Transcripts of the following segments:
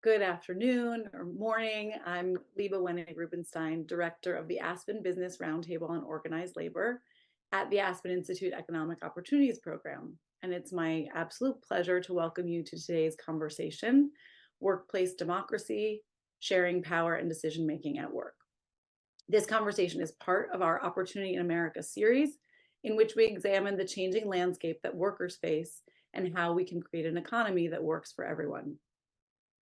good afternoon or morning. I'm Liba Wenig Rubenstein, Director of the Aspen Business Roundtable on Organized Labor at the Aspen Institute Economic Opportunities Program. And it's my absolute pleasure to welcome you to today's conversation, Workplace Democracy, Sharing Power and Decision-Making at Work. This conversation is part of our Opportunity in America series, in which we examine the changing landscape that workers face and how we can create an economy that works for everyone.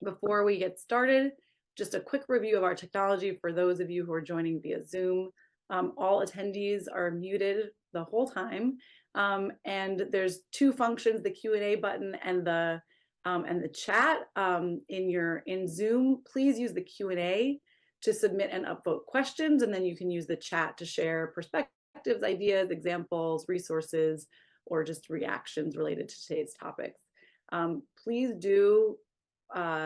Before we get started, just a quick review of our technology for those of you who are joining via Zoom. All attendees are muted the whole time, and there's two functions: the Q&A button and the chat. In Zoom, please use the Q&A to submit and upvote questions, and then you can use the chat to share perspectives, ideas, examples, resources, or just reactions related to today's topics. Please do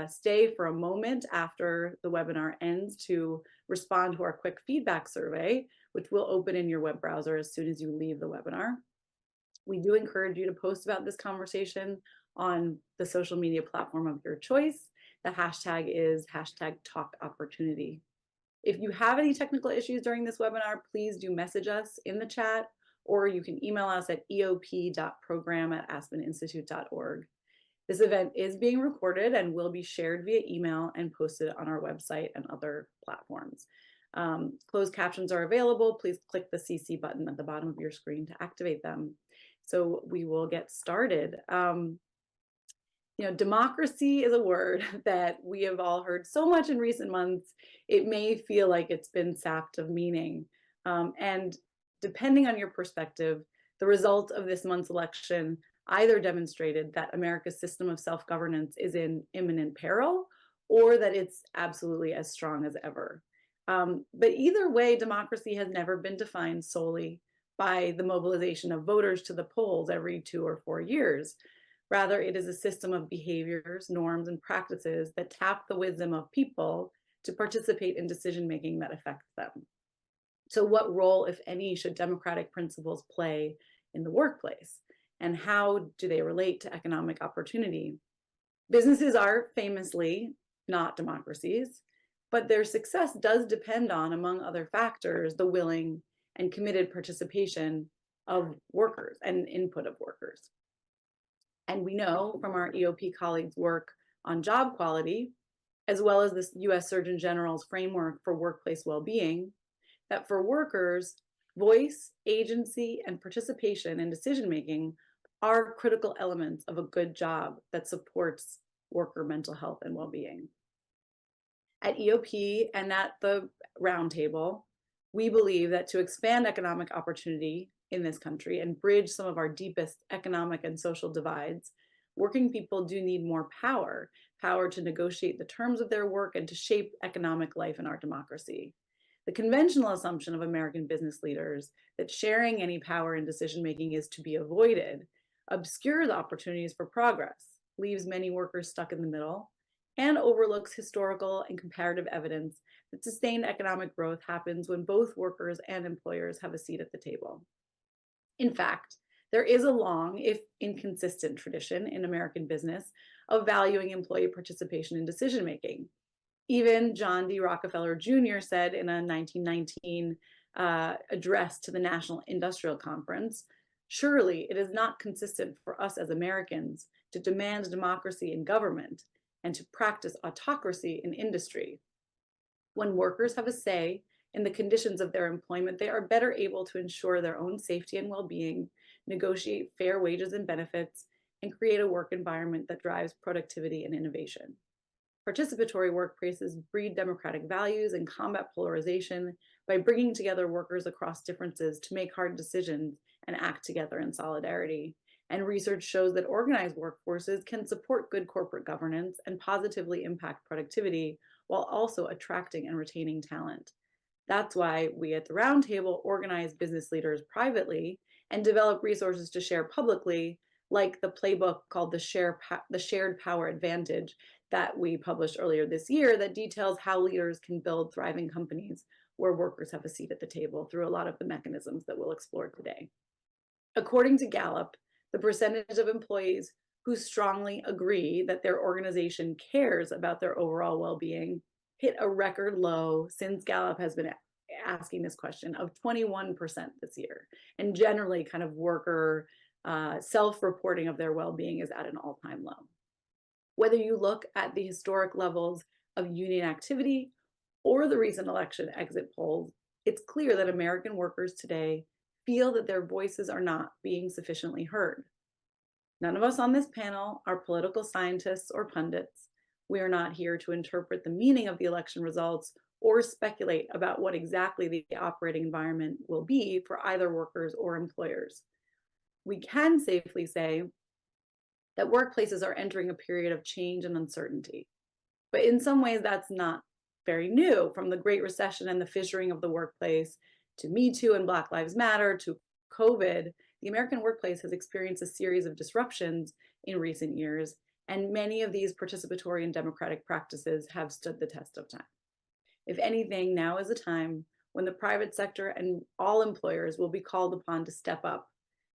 stay for a moment after the webinar ends to respond to our quick feedback survey, which will open in your web browser as soon as you leave the webinar. We do encourage you to post about this conversation on the social media platform of your choice. The hashtag is #TalkOpportunity. If you have any technical issues during this webinar, please do message us in the chat, or you can email us at eop.program@aspeninstitute.org. This event is being recorded and will be shared via email and posted on our website and other platforms. Closed captions are available. Please click the CC button at the bottom of your screen to activate them. So we will get started. Democracy is a word that we have all heard so much in recent months, it may feel like it's been sapped of meaning. And depending on your perspective, the result of this month's election either demonstrated that America's system of self-governance is in imminent peril, or that it's absolutely as strong as ever. But either way, democracy has never been defined solely by the mobilization of voters to the polls every 2 or 4 years. Rather, it is a system of behaviors, norms, and practices that tap the wisdom of people to participate in decision-making that affects them. So what role, if any, should democratic principles play in the workplace? And how do they relate to economic opportunity? Businesses are famously not democracies, but their success does depend on, among other factors, the willing and committed participation of workers and input of workers. And we know from our EOP colleagues' work on job quality, as well as the US Surgeon General's framework for workplace well-being, that for workers, voice, agency, and participation in decision-making are critical elements of a good job that supports worker mental health and well-being. At EOP and at the Roundtable, we believe that to expand economic opportunity in this country and bridge some of our deepest economic and social divides, working people do need more power to negotiate the terms of their work and to shape economic life in our democracy. The conventional assumption of American business leaders that sharing any power in decision-making is to be avoided obscures opportunities for progress, leaves many workers stuck in the middle, and overlooks historical and comparative evidence that sustained economic growth happens when both workers and employers have a seat at the table. In fact, there is a long, if inconsistent, tradition in American business of valuing employee participation in decision-making. Even John D. Rockefeller Jr. said in a 1919 address to the National Industrial Conference, "Surely it is not consistent for us as Americans to demand democracy in government and to practice autocracy in industry. When workers have a say in the conditions of their employment, they are better able to ensure their own safety and well-being, negotiate fair wages and benefits, and create a work environment that drives productivity and innovation. Participatory workplaces breed democratic values and combat polarization by bringing together workers across differences to make hard decisions and act together in solidarity. And research shows that organized workforces can support good corporate governance and positively impact productivity while also attracting and retaining talent. That's why we at the Roundtable organize business leaders privately and develop resources to share publicly, like the playbook called the Shared Power Advantage that we published earlier this year that details how leaders can build thriving companies where workers have a seat at the table through a lot of the mechanisms that we'll explore today. According to Gallup, the percentage of employees who strongly agree that their organization cares about their overall well-being hit a record low since Gallup has been asking this question of 21% this year. And generally, kind of worker self-reporting of their well-being is at an all-time low. Whether you look at the historic levels of union activity or the recent election exit polls, it's clear that American workers today feel that their voices are not being sufficiently heard. None of us on this panel are political scientists or pundits. We are not here to interpret the meaning of the election results or speculate about what exactly the operating environment will be for either workers or employers. We can safely say that workplaces are entering a period of change and uncertainty. But in some ways, that's not very new. From the Great Recession and the fissuring of the workplace to Me Too and Black Lives Matter to COVID, the American workplace has experienced a series of disruptions in recent years, and many of these participatory and democratic practices have stood the test of time. If anything, now is a time when the private sector and all employers will be called upon to step up.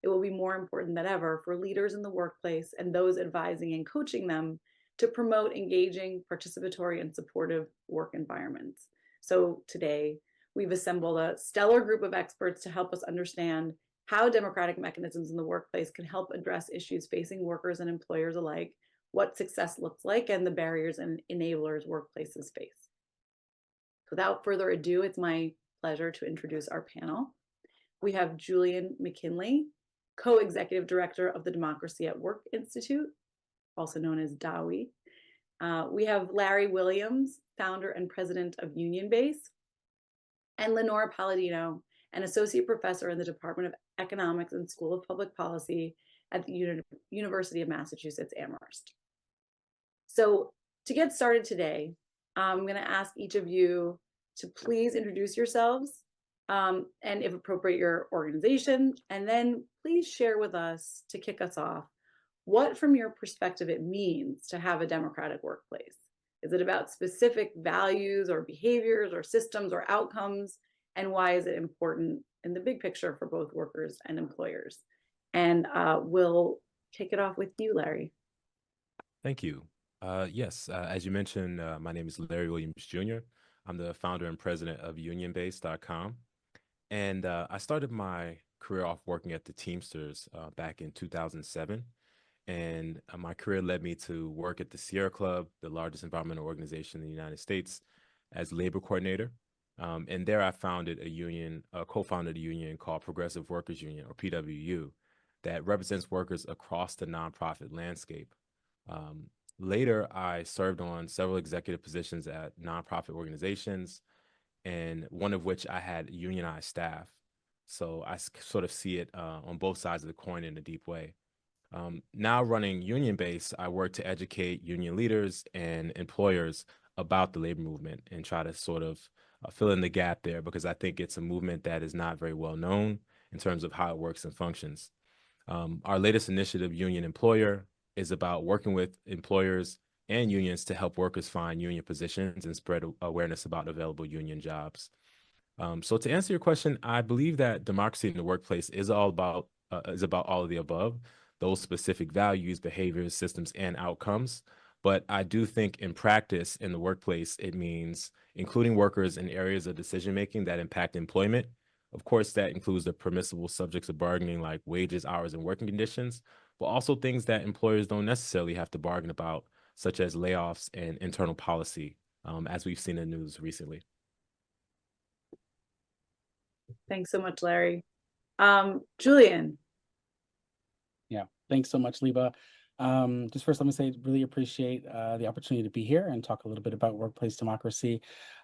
It will be more important than ever for leaders in the workplace and those advising and coaching them to promote engaging, participatory, and supportive work environments. So today, we've assembled a stellar group of experts to help us understand how democratic mechanisms in the workplace can help address issues facing workers and employers alike, what success looks like, and the barriers and enablers workplaces face. Without further ado, it's my pleasure to introduce our panel. We have Julian McKinley, co-executive director of the Democracy at Work Institute, also known as DAWI. We have Larry Williams, founder and president of Union Base, and Lenore Palladino, an associate professor in the Department of Economics and School of Public Policy at the University of Massachusetts Amherst. So to get started today, I'm going to ask each of you to please introduce yourselves and, if appropriate, your organization, and then please share with us, to kick us off, what from your perspective it means to have a democratic workplace. Is it about specific values or behaviors or systems or outcomes? And why is it important in the big picture for both workers and employers? And we'll kick it off with you, Larry. Thank you. Yes, as you mentioned, my name is Larry Williams Jr. I'm the founder and president of unionbase.com. And I started my career off working at the Teamsters back in 2007. And my career led me to work at the Sierra Club, the largest environmental organization in the United States, as labor coordinator. And there I founded a union, co-founded a union called Progressive Workers Union, or PWU, that represents workers across the nonprofit landscape. Later, I served on several executive positions at nonprofit organizations, and one of which I had unionized staff. So I sort of see it on both sides of the coin in a deep way. Now running Union Base, I work to educate union leaders and employers about the labor movement and try to sort of fill in the gap there, because I think it's a movement that is not very well known in terms of how it works and functions. Our latest initiative, Union Employer, is about working with employers and unions to help workers find union positions and spread awareness about available union jobs. So to answer your question, I believe that democracy in the workplace is about all of the above, those specific values, behaviors, systems, and outcomes. But I do think in practice in the workplace, it means including workers in areas of decision-making that impact employment. Of course, that includes the permissible subjects of bargaining like wages, hours, and working conditions, but also things that employers don't necessarily have to bargain about, such as layoffs and internal policy, as we've seen in the news recently. Thanks so much, Larry. Julian. Yeah, thanks so much, Liba. Just first, let me say, really appreciate the opportunity to be here and talk a little bit about workplace democracy.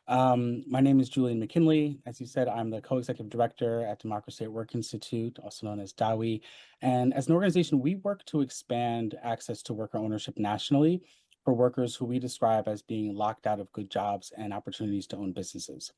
My name is Julian McKinley. As you said, I'm the co-executive director at Democracy at Work Institute, also known as DAWI. And as an organization, we work to expand access to worker ownership nationally for workers who we describe as being locked out of good jobs and opportunities to own businesses.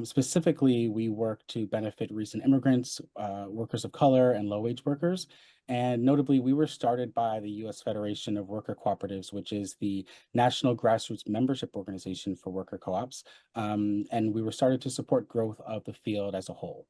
Specifically, we work to benefit recent immigrants, workers of color, and low-wage workers. And notably, we were started by the U.S. Federation of Worker Cooperatives, which is the national grassroots membership organization for worker co-ops. And we were started to support growth of the field as a whole.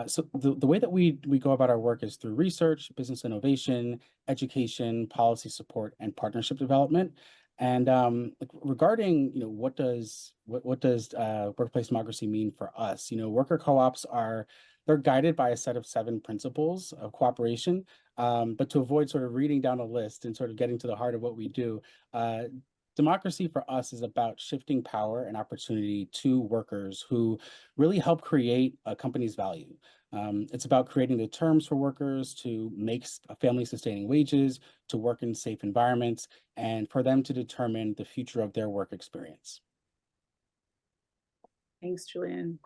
So the way that we go about our work is through research, business innovation, education, policy support, and partnership development. And like, regarding, what does workplace democracy mean for us? Worker co-ops they're guided by a set of 7 principles of cooperation. But to avoid sort of reading down a list and sort of getting to the heart of what we do, democracy for us is about shifting power and opportunity to workers who really help create a company's value. It's about creating the terms for workers to make family sustaining wages, to work in safe environments, and for them to determine the future of their work experience. Thanks, Julian.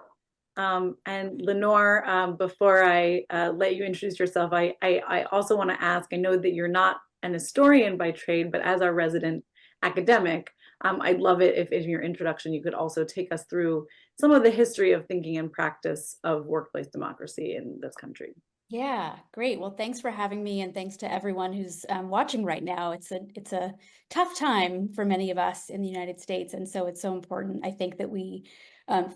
And Lenore, before I let you introduce yourself, I also want to ask, I know that you're not an historian by trade, but as our resident academic, I'd love it if in your introduction you could also take us through some of the history of thinking and practice of workplace democracy in this country. Yeah, great. Well, thanks for having me, and thanks to everyone who's watching right now. It's a tough time for many of us in the United States, and so it's so important, I think, that we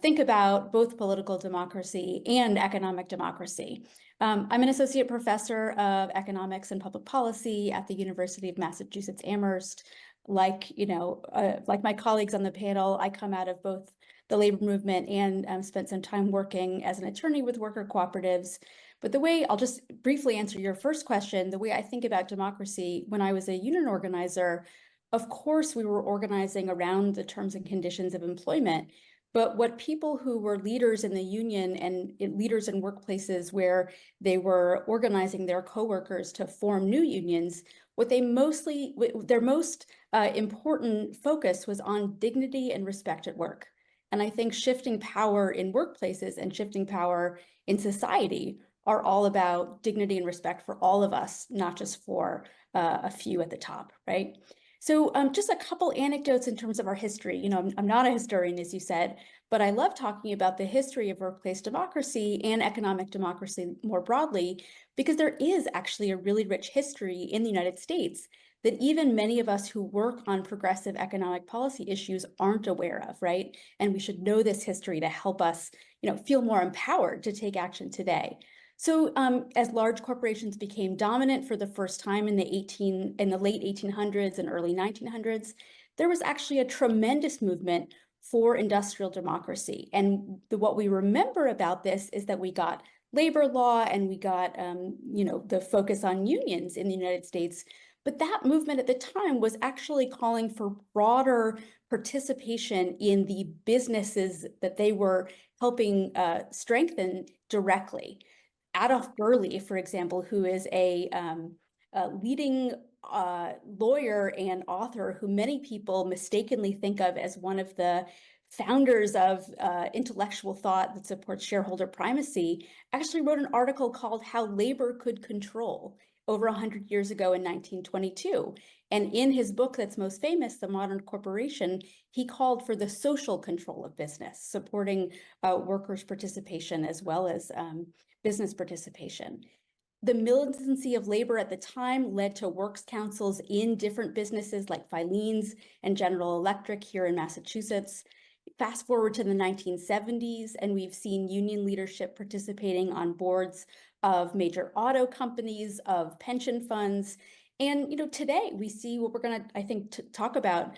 think about both political democracy and economic democracy. I'm an associate professor of economics and public policy at the University of Massachusetts Amherst. Like my colleagues on the panel, I come out of both the labor movement and spent some time working as an attorney with worker cooperatives. But the way, I'll just briefly answer your first question, the way I think about democracy, when I was a union organizer, of course, we were organizing around the terms and conditions of employment. But what people who were leaders in the union and leaders in workplaces where they were organizing their coworkers to form new unions, their most important focus was on dignity and respect at work. And I think shifting power in workplaces and shifting power in society are all about dignity and respect for all of us, not just for a few at the top, right? So just a couple anecdotes in terms of our history. I'm not a historian, as you said, but I love talking about the history of workplace democracy and economic democracy more broadly, because there is actually a really rich history in the United States that even many of us who work on progressive economic policy issues aren't aware of, right? And we should know this history to help us, feel more empowered to take action today. So as large corporations became dominant for the first time in the late 1800s and early 1900s, there was actually a tremendous movement for industrial democracy. And what we remember about this is that we got labor law and we got the focus on unions in the United States. But that movement at the time was actually calling for broader participation in the businesses that they were helping strengthen directly. Adolf Burley, for example, who is a leading lawyer and author who many people mistakenly think of as one of the founders of intellectual thought that supports shareholder primacy, actually wrote an article called How Labor Could Control over 100 years ago in 1922. And in his book that's most famous, The Modern Corporation, he called for the social control of business, supporting workers' participation as well as business participation. The militancy of labor at the time led to works councils in different businesses like Filene's and General Electric here in Massachusetts. Fast forward to the 1970s, and we've seen union leadership participating on boards of major auto companies, of pension funds. And today we see what we're going to, I think, talk about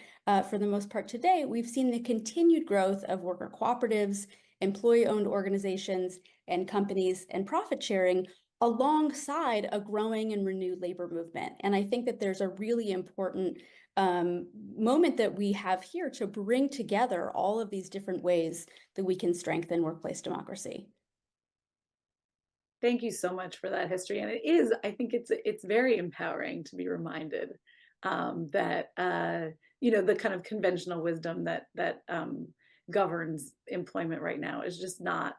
for the most part today. We've seen the continued growth of worker cooperatives, employee-owned organizations, and companies, and profit sharing alongside a growing and renewed labor movement. And I think that there's a really important moment that we have here to bring together all of these different ways that we can strengthen workplace democracy. Thank you so much for that history. And I think it's very empowering to be reminded that, the kind of conventional wisdom that governs employment right now is just not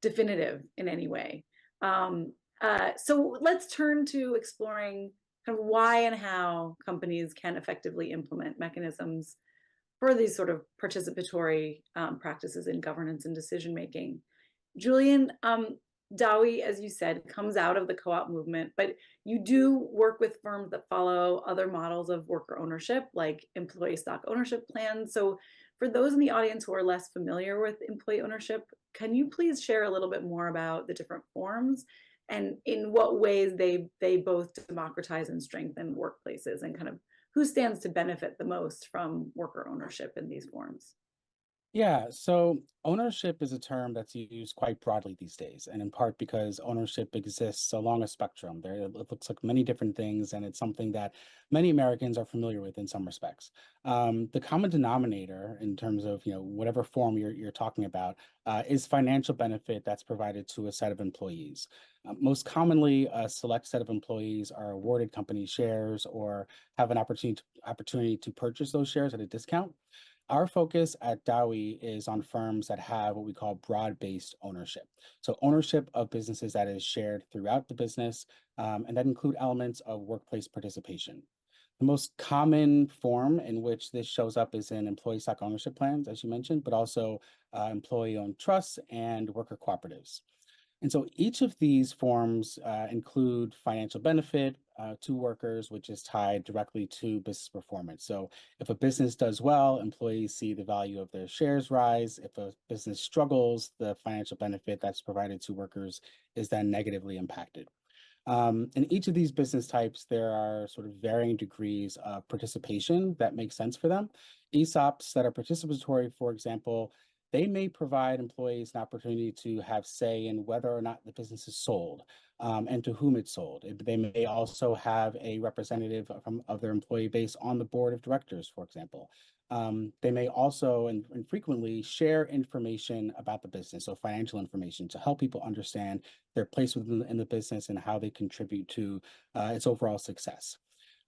definitive in any way. So let's turn to exploring kind of why and how companies can effectively implement mechanisms for these sort of participatory practices in governance and decision making. Julian, Dowie, as you said, comes out of the co-op movement, but you do work with firms that follow other models of worker ownership, like employee stock ownership plans. So for those in the audience who are less familiar with employee ownership, Can you please share a little bit more about the different forms and in what ways they both democratize and strengthen workplaces, and kind of who stands to benefit the most from worker ownership in these forms? Yeah, so ownership is a term that's used quite broadly these days, and in part because ownership exists along a spectrum. There, it looks like many different things, and it's something that many Americans are familiar with in some respects. The common denominator, in terms of whatever form you're talking about, is financial benefit that's provided to a set of employees. Most commonly, a select set of employees are awarded company shares or have an opportunity to purchase those shares at a discount. Our focus at Dowie is on firms that have what we call broad-based ownership. So ownership of businesses that is shared throughout the business, and that include elements of workplace participation. The most common form in which this shows up is in employee stock ownership plans, as you mentioned, but also employee-owned trusts and worker cooperatives. And so each of these forms include financial benefit to workers, which is tied directly to business performance. So if a business does well, employees see the value of their shares rise. If a business struggles, the financial benefit that's provided to workers is then negatively impacted. In each of these business types, there are sort of varying degrees of participation that make sense for them. ESOPs that are participatory, for example, they may provide employees an opportunity to have say in whether or not the business is sold, and to whom it's sold. They may also have a representative of their employee base on the board of directors, for example. They may also and frequently share information about the business, so financial information, to help people understand their place within in the business and how they contribute to its overall success.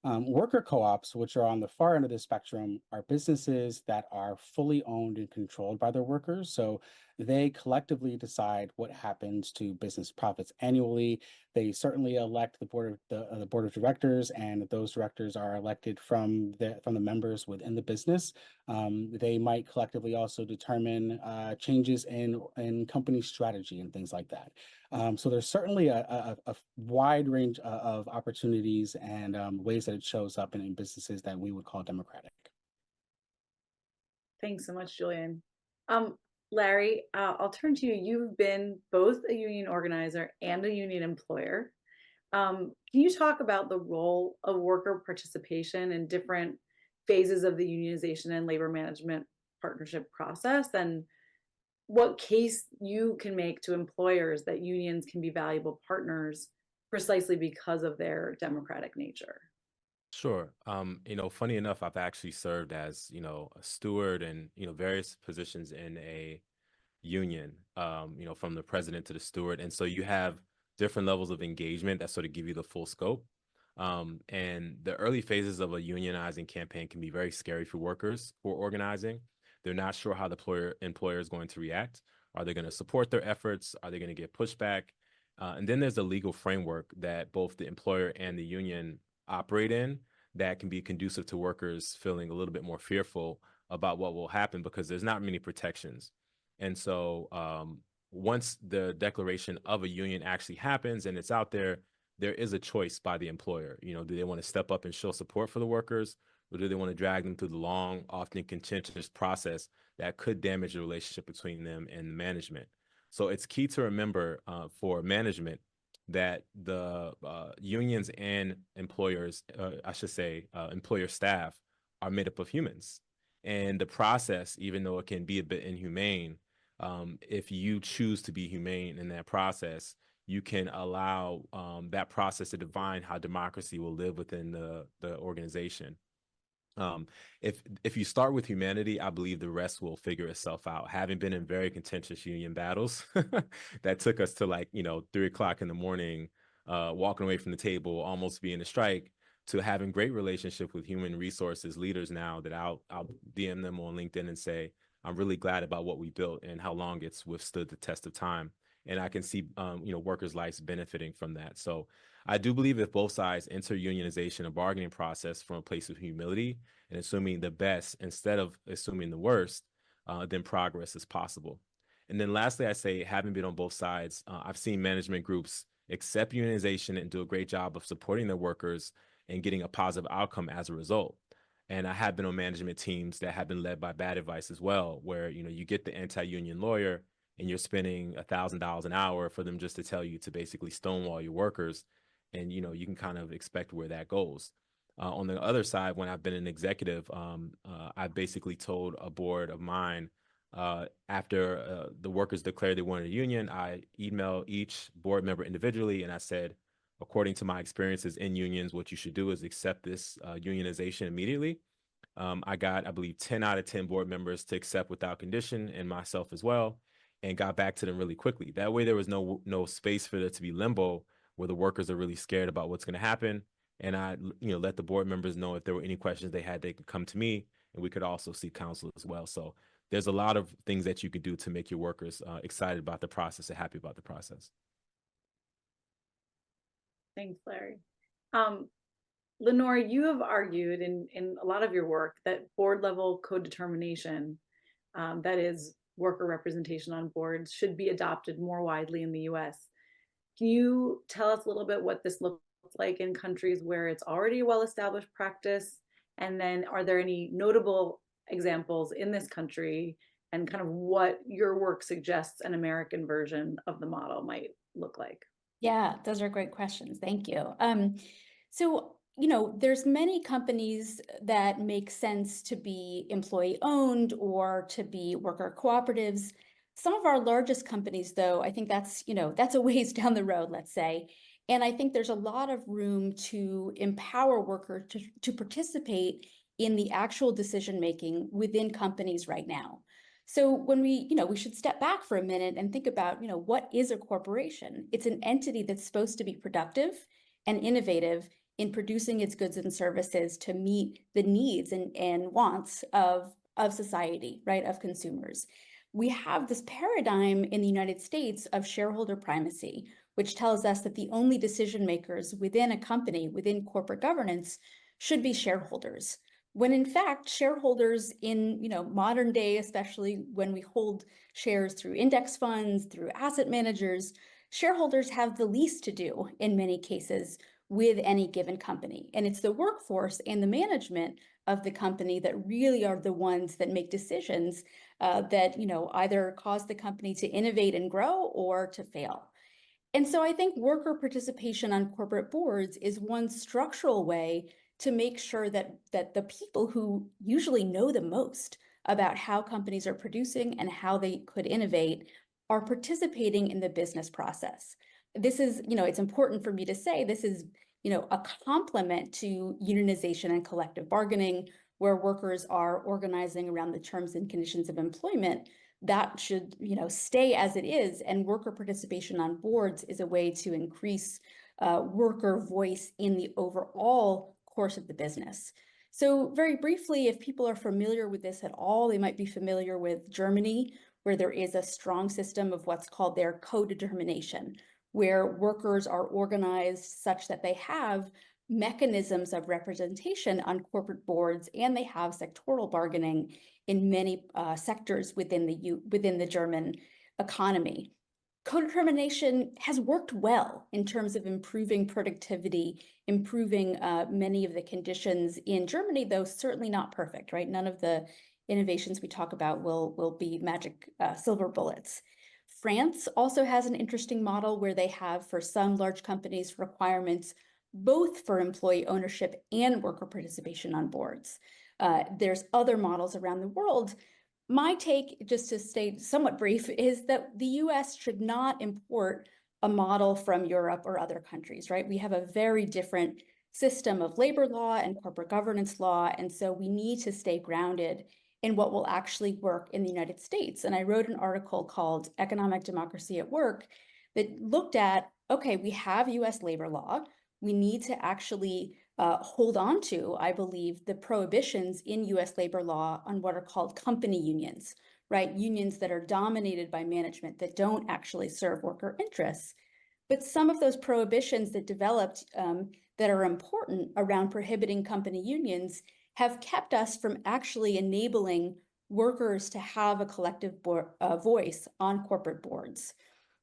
Worker co-ops, which are on the far end of the spectrum, are businesses that are fully owned and controlled by their workers. So they collectively decide what happens to business profits annually. They certainly elect the board of directors, and those directors are elected from the members within the business. They might collectively also determine changes in company strategy and things like that. So there's certainly a wide range of opportunities and ways that it shows up in businesses that we would call democratic. Thanks so much, Julian. Larry, I'll turn to you. You've been both a union organizer and a union employer. Can you talk about the role of worker participation in different phases of the unionization and labor management partnership process, and what case you can make to employers that unions can be valuable partners precisely because of their democratic nature? Sure. Funny enough, I've actually served as, a steward and, various positions in a union, from the president to the steward. And so you have different levels of engagement that sort of give you the full scope. And the early phases of a unionizing campaign can be very scary for workers who are organizing. They're not sure how the employer is going to react. Are they going to support their efforts? Are they going to get pushback? And then there's the legal framework that both the employer and the union operate in that can be conducive to workers feeling a little bit more fearful about what will happen because there's not many protections. And so once the declaration of a union actually happens and it's out there, there is a choice by the employer. Do they want to step up and show support for the workers, or do they want to drag them through the long, often contentious process that could damage the relationship between them and management? So it's key to remember for management that the unions and employers, I should say, employer staff are made up of humans. And the process, even though it can be a bit inhumane, if you choose to be humane in that process, you can allow that process to define how democracy will live within the organization. If you start with humanity, I believe the rest will figure itself out. Having been in very contentious union battles that took us to 3 o'clock in the morning, walking away from the table, almost being a strike, to having great relationship with human resources leaders now that I'll DM them on LinkedIn and say, I'm really glad about what we built and how long it's withstood the test of time. And I can see, workers' lives benefiting from that. So I do believe if both sides enter unionization and bargaining process from a place of humility and assuming the best instead of assuming the worst, then progress is possible. And then lastly, I say, having been on both sides, I've seen management groups accept unionization and do a great job of supporting their workers and getting a positive outcome as a result. And I have been on management teams that have been led by bad advice as well, where you get the anti-union lawyer and you're spending $1,000 an hour for them just to tell you to basically stonewall your workers, and you can kind of expect where that goes. On the other side, when I've been an executive, I basically told a board of mine, after the workers declared they wanted a union, I emailed each board member individually, and I said, according to my experiences in unions, what you should do is accept this unionization immediately. I got, I believe, 10 out of 10 board members to accept without condition, and myself as well, and got back to them really quickly. That way, there was no space for there to be limbo where the workers are really scared about what's going to happen. And I, let the board members know if there were any questions they had, they could come to me, and we could also seek counsel as well. So there's a lot of things that you can do to make your workers excited about the process and happy about the process. Thanks, Larry. Lenore, you have argued in a lot of your work that board level co-determination, that is worker representation on boards, should be adopted more widely in the US. Can you tell us a little bit what this looks like in countries where it's already a well-established practice? And then are there any notable examples in this country, and kind of what your work suggests an American version of the model might look like? Yeah, those are great questions. Thank you. So, there's many companies that make sense to be employee owned or to be worker cooperatives. Some of our largest companies, though, I think that's a ways down the road, let's say. And I think there's a lot of room to empower workers to participate in the actual decision making within companies right now. So when we should step back for a minute and think about, what is a corporation? It's an entity that's supposed to be productive and innovative in producing its goods and services to meet the needs and wants of society, right, of consumers. We have this paradigm in the United States of shareholder primacy, which tells us that the only decision makers within a company, within corporate governance, should be shareholders. When in fact, shareholders in modern day, especially when we hold shares through index funds, through asset managers, shareholders have the least to do in many cases with any given company. And it's the workforce and the management of the company that really are the ones that make decisions that either cause the company to innovate and grow or to fail. And so I think worker participation on corporate boards is one structural way to make sure that the people who usually know the most about how companies are producing and how they could innovate are participating in the business process. This is, it's important for me to say, this is, a complement to unionization and collective bargaining, where workers are organizing around the terms and conditions of employment. That should, stay as it is. And worker participation on boards is a way to increase worker voice in the overall course of the business. So very briefly, if people are familiar with this at all, they might be familiar with Germany, where there is a strong system of what's called their co-determination, where workers are organized such that they have mechanisms of representation on corporate boards, and they have sectoral bargaining in many sectors within the German economy. Co-determination has worked well in terms of improving productivity, improving many of the conditions in Germany, though certainly not perfect, right? None of the innovations we talk about will be magic silver bullets. France also has an interesting model where they have, for some large companies, requirements both for employee ownership and worker participation on boards. There's other models around the world. My take, just to stay somewhat brief, is that the US should not import a model from Europe or other countries, right? We have a very different system of labor law and corporate governance law, and so we need to stay grounded in what will actually work in the United States. And I wrote an article called Economic Democracy at Work that looked at, okay, we have US labor law. We need to actually hold on to, I believe, the prohibitions in US labor law on what are called company unions, right? Unions that are dominated by management that don't actually serve worker interests. But some of those prohibitions that developed that are important around prohibiting company unions have kept us from actually enabling workers to have a collective voice on corporate boards.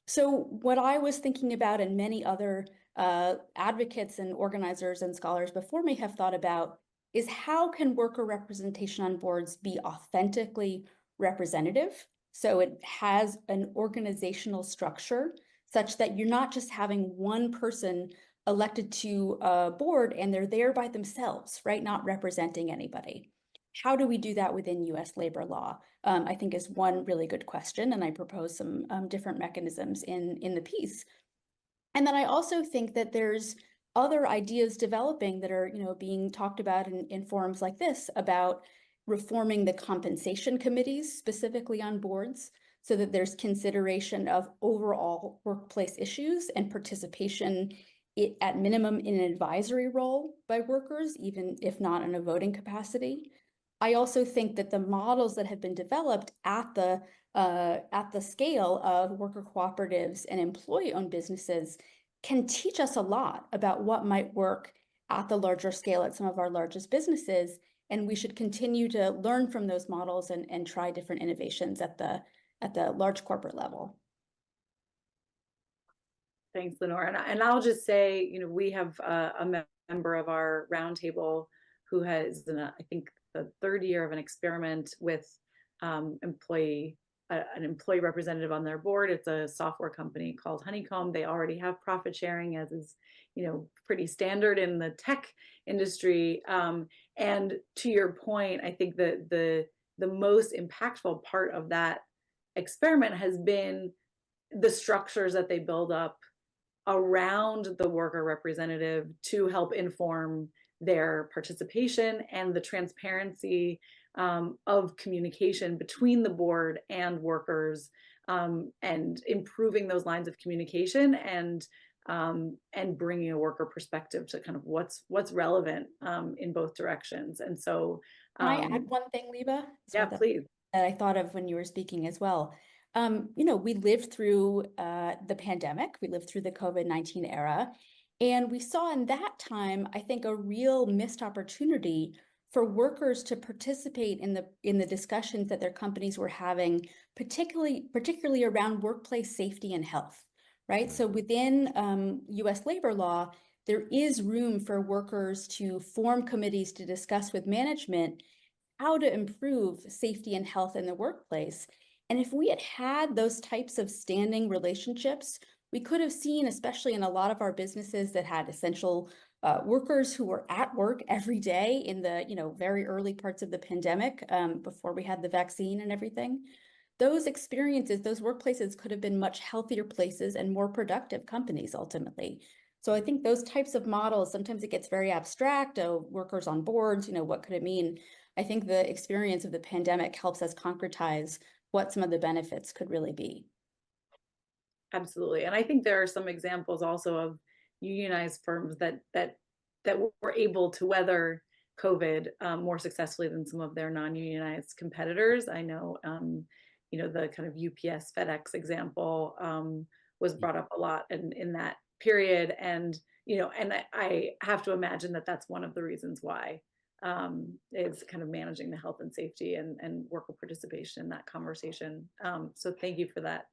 So what I was thinking about, and many other advocates and organizers and scholars before me have thought about, is how can worker representation on boards be authentically representative So it has an organizational structure such that you're not just having one person elected to a board and they're there by themselves, right? Not representing anybody. How do we do that within US labor law? I think is one really good question, and I propose some different mechanisms in the piece. And then I also think that there's other ideas developing that are, being talked about in forums like this about reforming the compensation committees specifically on boards so that there's consideration of overall workplace issues and participation at minimum in an advisory role by workers, even if not in a voting capacity. I also think that the models that have been developed at the scale of worker cooperatives and employee-owned businesses can teach us a lot about what might work at the larger scale at some of our largest businesses. And we should continue to learn from those models and try different innovations at the large corporate level. Thanks, Lenore. And I'll just say, we have a member of our roundtable who has, I think, the third year of an experiment with an employee representative on their board. It's a software company called Honeycomb. They already have profit sharing, as is, pretty standard in the tech industry. And to your point, I think that the most impactful part of that experiment has been the structures that they build up around the worker representative to help inform their participation and the transparency of communication between the board and workers, and improving those lines of communication and bringing a worker perspective to kind of what's relevant in both directions. And so, can I add one thing, Liba? Yeah, please. That I thought of when you were speaking as well. We lived through the pandemic, we lived through the COVID-19 era, and we saw in that time, I think, a real missed opportunity for workers to participate in the discussions that their companies were having, particularly around workplace safety and health, right? So within US labor law, there is room for workers to form committees to discuss with management how to improve safety and health in the workplace. And if we had had those types of standing relationships, we could have seen, especially in a lot of our businesses that had essential workers who were at work every day in the very early parts of the pandemic, before we had the vaccine and everything. Those experiences, those workplaces could have been much healthier places and more productive companies ultimately. So I think those types of models, sometimes it gets very abstract, workers on boards, what could it mean? I think the experience of the pandemic helps us concretize what some of the benefits could really be. Absolutely. And I think there are some examples also of unionized firms that were able to weather COVID more successfully than some of their non-unionized competitors. I know, the kind of UPS, FedEx example was brought up a lot in that period. And, I have to imagine that that's one of the reasons why is kind of managing the health and safety and worker participation in that conversation. So thank you for that.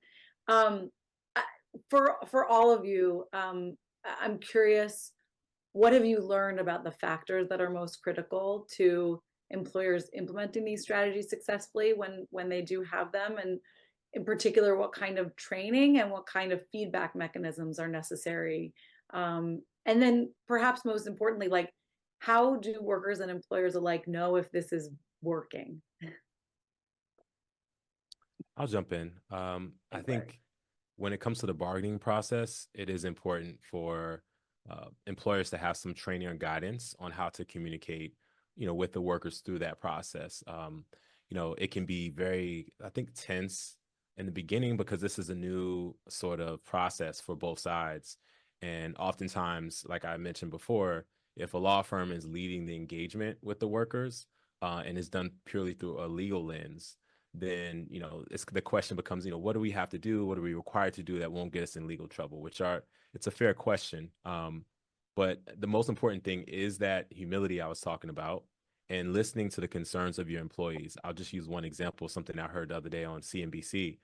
For all of you, I'm curious, what have you learned about the factors that are most critical to employers implementing these strategies successfully when they do have them? And in particular, what kind of training and what kind of feedback mechanisms are necessary? And then perhaps most importantly, like, how do workers and employers alike know if this is working? I'll jump in. I think when it comes to the bargaining process, it is important for employers to have some training or guidance on how to communicate, with the workers through that process. It can be very, I think, tense in the beginning because this is a new sort of process for both sides. And oftentimes, like I mentioned before, if a law firm is leading the engagement with the workers and is done purely through a legal lens, then the question becomes, what do we have to do? What are we required to do that won't get us in legal trouble? It's a fair question. But the most important thing is that humility I was talking about and listening to the concerns of your employees. I'll just use one example, something I heard the other day on CNBC.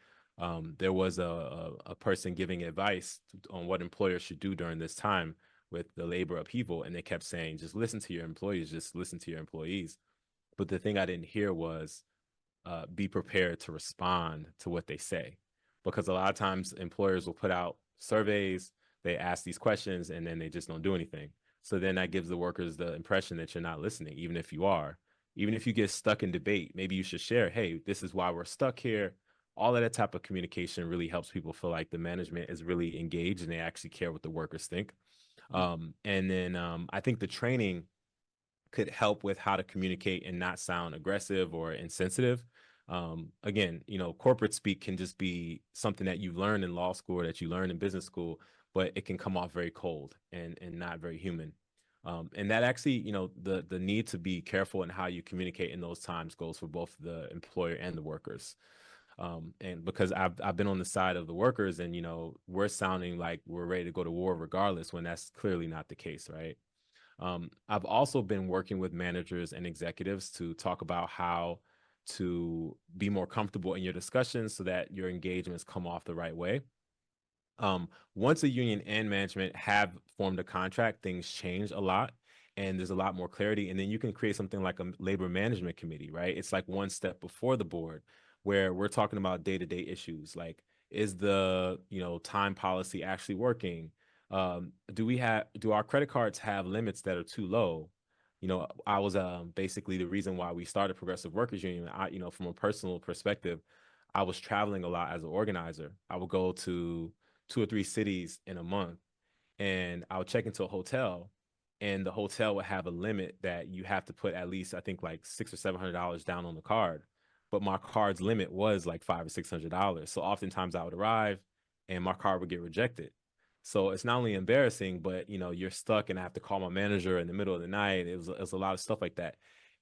There was a person giving advice on what employers should do during this time with the labor upheaval. And they kept saying, just listen to your employees, just listen to your employees. But the thing I didn't hear was, be prepared to respond to what they say. Because a lot of times employers will put out surveys, they ask these questions, and then they just don't do anything. So then that gives the workers the impression that you're not listening, even if you are. Even if you get stuck in debate, maybe you should share, hey, this is why we're stuck here. All of that type of communication really helps people feel like the management is really engaged and they actually care what the workers think. And then I think the training could help with how to communicate and not sound aggressive or insensitive. Again, corporate speak can just be something that you learn in law school or that you learn in business school, but it can come off very cold and not very human. And that actually, the need to be careful in how you communicate in those times goes for both the employer and the workers. And because I've been on the side of the workers, and we're sounding like we're ready to go to war regardless, when that's clearly not the case, right? I've also been working with managers and executives to talk about how to be more comfortable in your discussions so that your engagements come off the right way. Once a union and management have formed a contract, things change a lot and there's a lot more clarity. And then you can create something like a labor management committee, right? It's like one step before the board where we're talking about day-to-day issues like, is the time policy actually working? Do our credit cards have limits that are too low? I was basically the reason why we started Progressive Workers Union. From a personal perspective, I was traveling a lot as an organizer. I would go to 2 or 3 cities in a month, and I would check into a hotel, and the hotel would have a limit that you have to put at least, I think, like $600 or $700 down on the card. But my card's limit was like $500 or $600. So oftentimes I would arrive and my card would get rejected. So it's not only embarrassing, but you're stuck, and I have to call my manager in the middle of the night. It was a lot of stuff like that.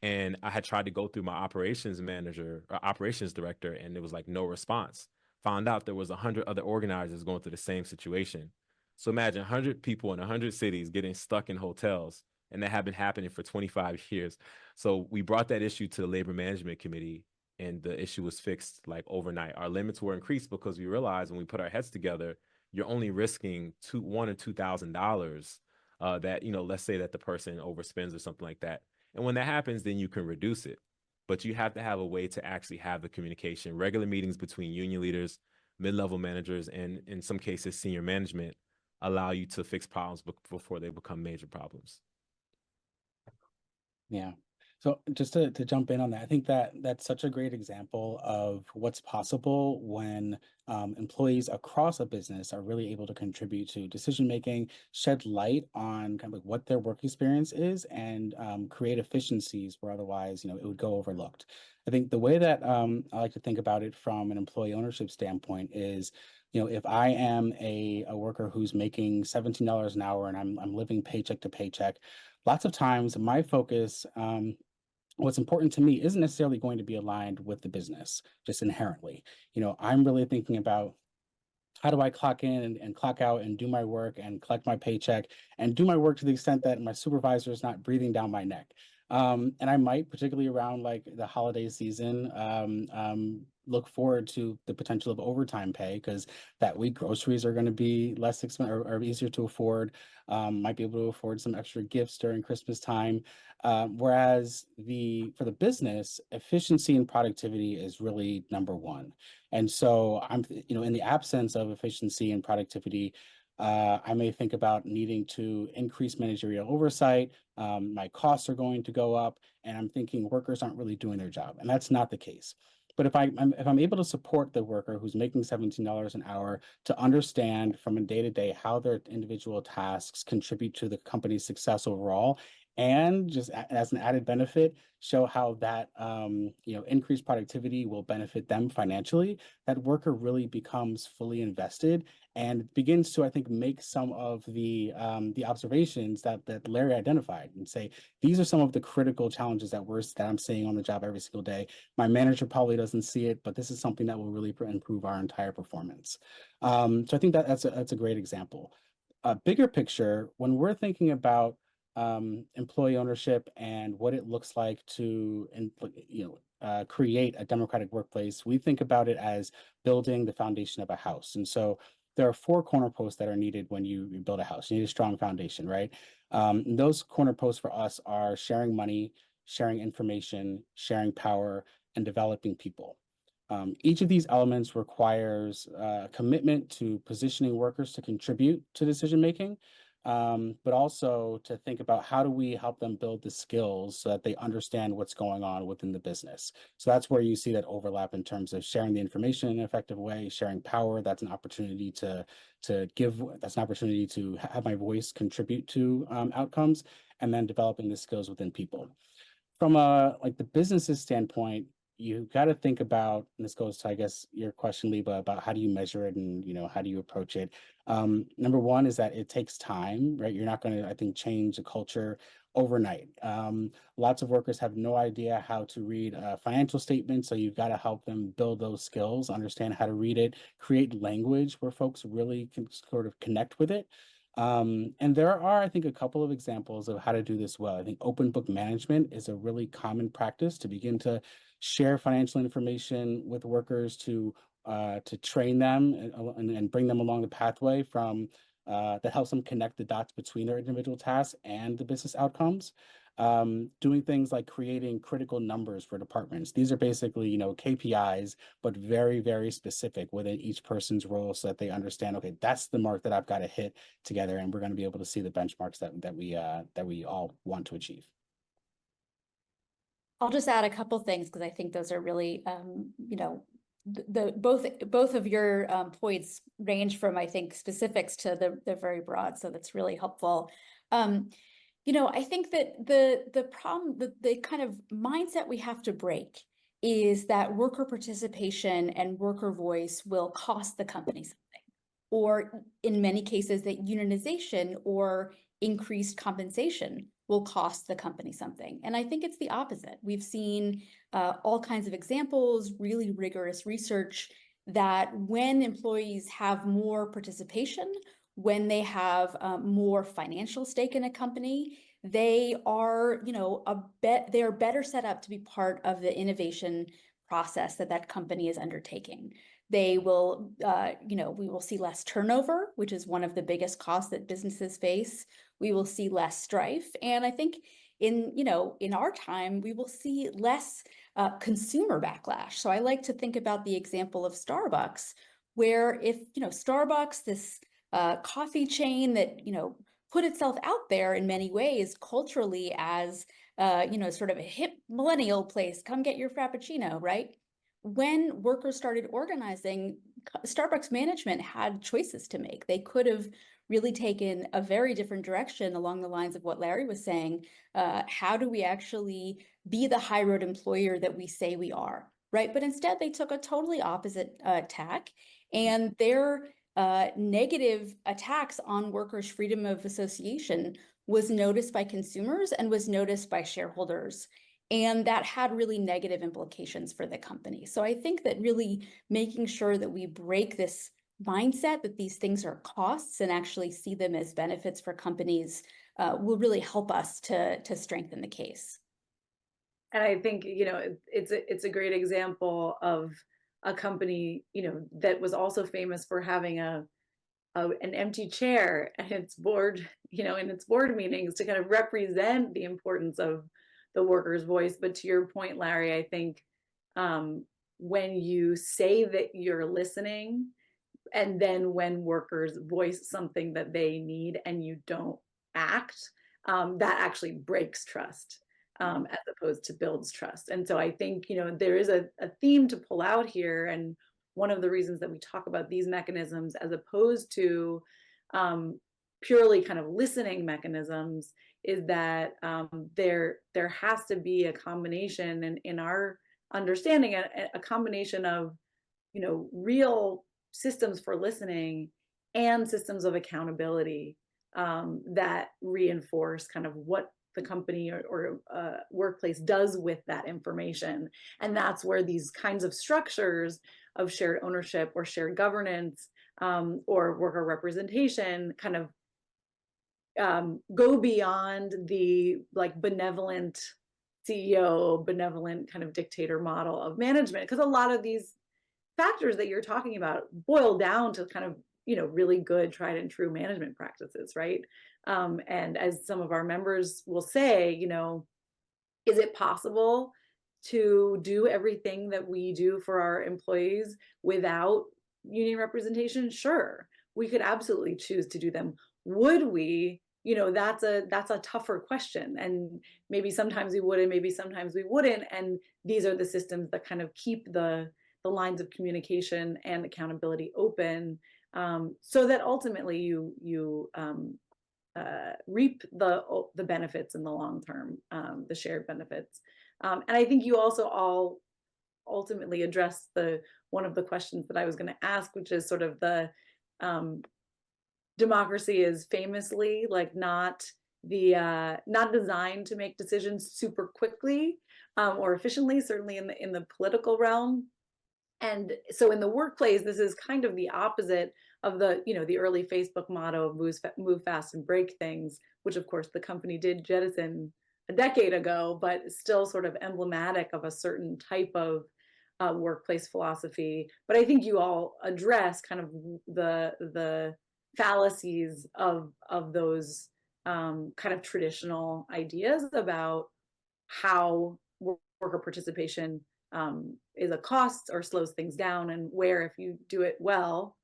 And I had tried to go through my operations manager or operations director, and there was like no response. Found out there was 100 other organizers going through the same situation. So imagine 100 people in 100 cities getting stuck in hotels, and that had been happening for 25 years. So we brought that issue to the labor management committee, and the issue was fixed like overnight. Our limits were increased because we realized when we put our heads together, you're only risking $1,000 or $2,000 that, let's say that the person overspends or something like that. And when that happens, then you can reduce it. But you have to have a way to actually have the communication, regular meetings between union leaders, mid-level managers, and in some cases, senior management allow you to fix problems before they become major problems. Yeah. So just to jump in on that, I think that that's such a great example of what's possible when employees across a business are really able to contribute to decision making, shed light on kind of like what their work experience is, and create efficiencies where otherwise, it would go overlooked. I think the way that I like to think about it from an employee ownership standpoint is, if I am a worker who's making $17 an hour and I'm living paycheck to paycheck, lots of times my focus, what's important to me isn't necessarily going to be aligned with the business just inherently. I'm really thinking about how do I clock in and clock out and do my work and collect my paycheck and do my work to the extent that my supervisor is not breathing down my neck. And I might, particularly around like the holiday season, look forward to the potential of overtime pay because that week groceries are going to be less expensive or easier to afford. Might be able to afford some extra gifts during Christmas time. Whereas for the business, efficiency and productivity is really number one. And so in the absence of efficiency and productivity, I may think about needing to increase managerial oversight. My costs are going to go up, and I'm thinking workers aren't really doing their job, and that's not the case. But if I'm able to support the worker who's making $17 an hour to understand from a day-to-day how their individual tasks contribute to the company's success overall, and just as an added benefit, show how that increased productivity will benefit them financially, that worker really becomes fully invested and begins to, I think, make some of the observations that Larry identified and say, these are some of the critical challenges that I'm seeing on the job every single day. My manager probably doesn't see it, but this is something that will really improve our entire performance. So I think that's a great example. A bigger picture, when we're thinking about employee ownership and what it looks like to create a democratic workplace, we think about it as building the foundation of a house. And so there are 4 corner posts that are needed when you build a house. You need a strong foundation, right? And those corner posts for us are sharing money, sharing information, sharing power, and developing people. Each of these elements requires a commitment to positioning workers to contribute to decision making, but also to think about how do we help them build the skills so that they understand what's going on within the business. So that's where you see that overlap in terms of sharing the information in an effective way, sharing power. That's an opportunity to give. That's an opportunity to have my voice contribute to outcomes, and then developing the skills within people. From a like the business's standpoint, you got to think about, and this goes to, I guess, your question, Liba, about how do you measure it and, how do you approach it? Number one is that it takes time, right? You're not going to, I think, change the culture overnight. Lots of workers have no idea how to read a financial statement, so you've got to help them build those skills, understand how to read it, create language where folks really can sort of connect with it. And there are, I think, a couple of examples of how to do this well. I think open book management is a really common practice to begin to share financial information with workers to train them and bring them along the pathway from that helps them connect the dots between their individual tasks and the business outcomes. Doing things like creating critical numbers for departments. These are basically, KPIs, but very, very specific within each person's role so that they understand, okay, that's the mark that I've got to hit together, and we're going to be able to see the benchmarks that we all want to achieve. I'll just add a couple things because I think those are really, both of your points range from, I think, specifics to the very broad. So that's really helpful. I think that the problem, the kind of mindset we have to break is that worker participation and worker voice will cost the company something, or in many cases that unionization or increased compensation will cost the company something. And I think it's the opposite. We've seen all kinds of examples, really rigorous research that when employees have more participation, when they have more financial stake in a company, they are, they are better set up to be part of the innovation process that company is undertaking. They will, we will see less turnover, which is one of the biggest costs that businesses face. We will see less strife. And I think in our time, we will see less consumer backlash. So I like to think about the example of Starbucks, where if, Starbucks, this coffee chain that, put itself out there in many ways culturally as, sort of a hip millennial place, come get your Frappuccino, right? When workers started organizing, Starbucks management had choices to make. They could have really taken a very different direction along the lines of what Larry was saying. How do we actually be the high road employer that we say we are, right? But instead, they took a totally opposite tack, and their negative attacks on workers' freedom of association was noticed by consumers and was noticed by shareholders. And that had really negative implications for the company. So I think that really making sure that we break this mindset that these things are costs and actually see them as benefits for companies will really help us to strengthen the case. And I think, it's a great example of a company, that was also famous for having an empty chair and its board, in its board meetings to kind of represent the importance of the worker's voice. But to your point, Larry, I think when you say that you're listening, and then when workers voice something that they need and you don't act, that actually breaks trust as opposed to builds trust. And so I think, there is a theme to pull out here. And one of the reasons that we talk about these mechanisms as opposed to purely kind of listening mechanisms is that there has to be a combination, and in our understanding, a combination of real systems for listening and systems of accountability that reinforce kind of what the company or workplace does with that information. And that's where these kinds of structures of shared ownership or shared governance or worker representation kind of go beyond the benevolent CEO, benevolent kind of dictator model of management. Because a lot of these factors that you're talking about boil down to kind of, really good tried and true management practices, right? And as some of our members will say, Is it possible to do everything that we do for our employees without union representation? Sure, we could absolutely choose to do them. Would we? That's a tougher question, and maybe sometimes we would, and maybe sometimes we wouldn't. And these are the systems that kind of keep the lines of communication and accountability open, so that ultimately you reap the benefits in the long term, the shared benefits. And I think you also all ultimately address the one of the questions that I was going to ask, which is sort of the um, democracy is famously like not designed to make decisions super quickly, or efficiently, certainly in the political realm. And so in the workplace, this is kind of the opposite of the early Facebook motto of move fast and break things, which of course the company did jettison a decade ago, but still sort of emblematic of a certain type of workplace philosophy. But I think you all address kind of the fallacies of those kind of traditional ideas about how worker participation is a cost or slows things down, and where if you do it well,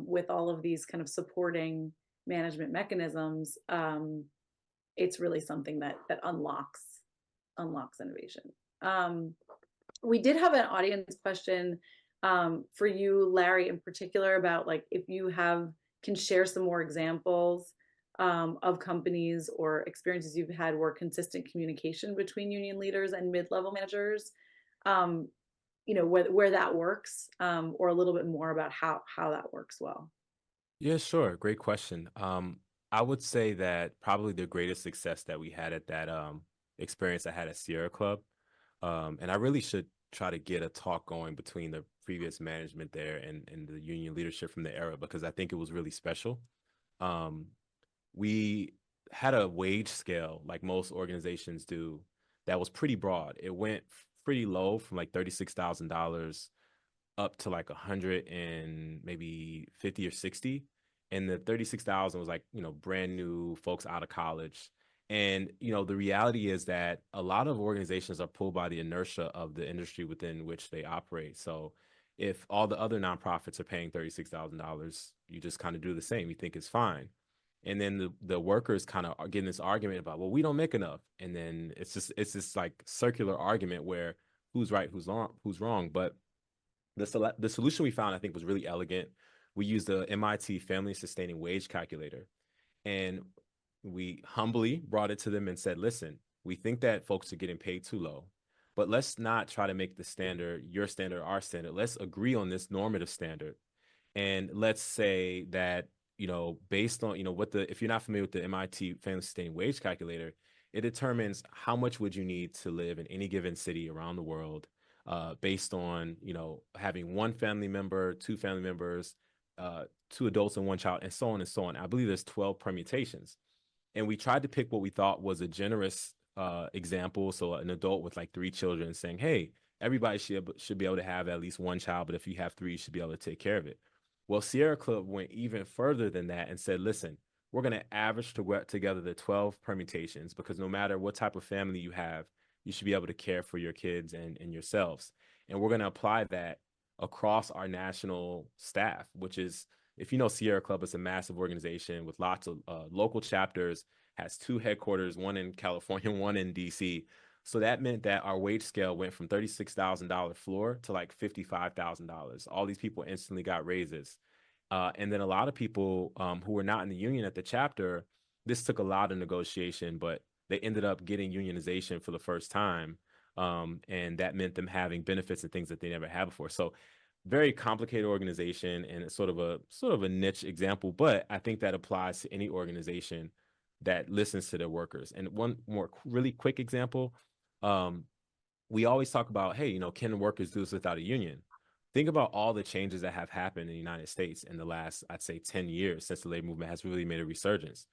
with all of these kind of supporting management mechanisms, it's really something that unlocks innovation. We did have an audience question for you, Larry, in particular, about like if you can share some more examples of companies or experiences you've had where consistent communication between union leaders and mid-level managers, where that works, or a little bit more about how that works well. Yeah, sure. Great question. I would say that probably the greatest success that we had at that experience I had at Sierra Club, and I really should try to get a talk going between the previous management there and the union leadership from the era, because I think it was really special. Um, we had a wage scale like most organizations do that was pretty broad. It went pretty low from like $36,000 up to like 100 and maybe 50 or 60. And the 36,000 was like, brand new folks out of college. And, the reality is that a lot of organizations are pulled by the inertia of the industry within which they operate. So if all the other nonprofits are paying $36,000, you just kind of do the same. You think it's fine. And then the workers kind of are getting this argument about, well, we don't make enough. And then it's this like circular argument where who's right, who's wrong. But the solution we found, I think, was really elegant. We used the MIT Family Sustaining Wage Calculator, and we humbly brought it to them and said, listen, we think that folks are getting paid too low, but let's not try to make the standard your standard, our standard. Let's agree on this normative standard. And let's say that, based on, if you're not familiar with the MIT Family Sustaining Wage Calculator, it determines how much would you need to live in any given city around the world, based on, having one family member, two family members, two adults and one child, and so on and so on. I believe there's 12 permutations. And we tried to pick what we thought was a generous example. So an adult with like 3 children saying, hey, everybody should be able to have at least one child, but if you have 3, you should be able to take care of it. Well, Sierra Club went even further than that and said, listen, we're going to average together the 12 permutations, because no matter what type of family you have, you should be able to care for your kids and yourselves. And we're going to apply that across our national staff, which is, if you know, Sierra Club is a massive organization with lots of local chapters, has 2 headquarters, one in California, one in DC. So that meant that our wage scale went from $36,000 floor to like $55,000. All these people instantly got raises. And then a lot of people who were not in the union at the chapter, this took a lot of negotiation, but they ended up getting unionization for the first time. And that meant them having benefits and things that they never had before. So very complicated organization, and it's sort of a niche example, but I think that applies to any organization that listens to their workers. And one more really quick example, we always talk about, hey, can workers do this without a union? Think about all the changes that have happened in the United States in the last, I'd say, 10 years since the labor movement has really made a resurgence.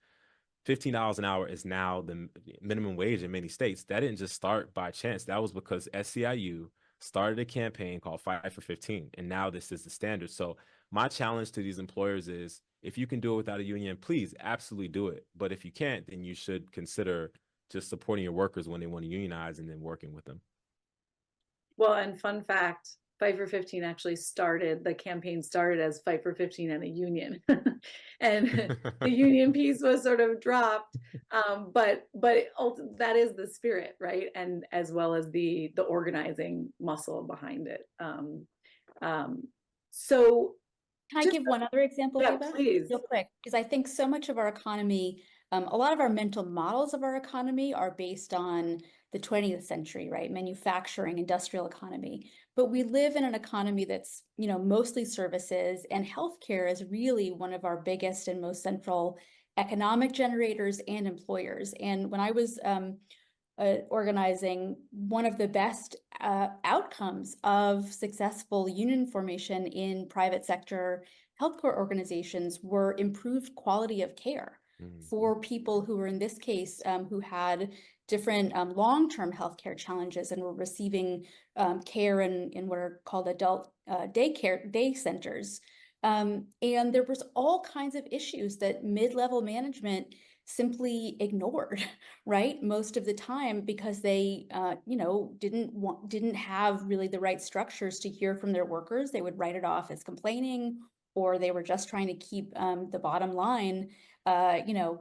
$15 an hour is now the minimum wage in many states. That didn't just start by chance. That was because SEIU started a campaign called Fight for 15, and now this is the standard. So my challenge to these employers is, if you can do it without a union, please absolutely do it. But if you can't, then you should consider just supporting your workers when they want to unionize and then working with them. Well, and fun fact, Fight for 15 actually started, the campaign started as Fight for 15 and a union. And the union piece was sort of dropped. But that is the spirit, right? And as well as the organizing muscle behind it. So Can I just, give one other example, yeah, Liba? please. Real quick, because I think so much of our economy, a lot of our mental models of our economy are based on the 20th century, right? Manufacturing, industrial economy. But we live in an economy that's, mostly services, and healthcare is really one of our biggest and most central economic generators and employers. And when I was organizing, one of the best outcomes of successful union formation in private sector healthcare organizations were improved quality of care for people who were, in this case, who had different long-term healthcare challenges and were receiving care in what are called adult day centers. And there was all kinds of issues that mid-level management simply ignored, right? Most of the time, because they, didn't have really the right structures to hear from their workers. They would write it off as complaining, or they were just trying to keep the bottom line,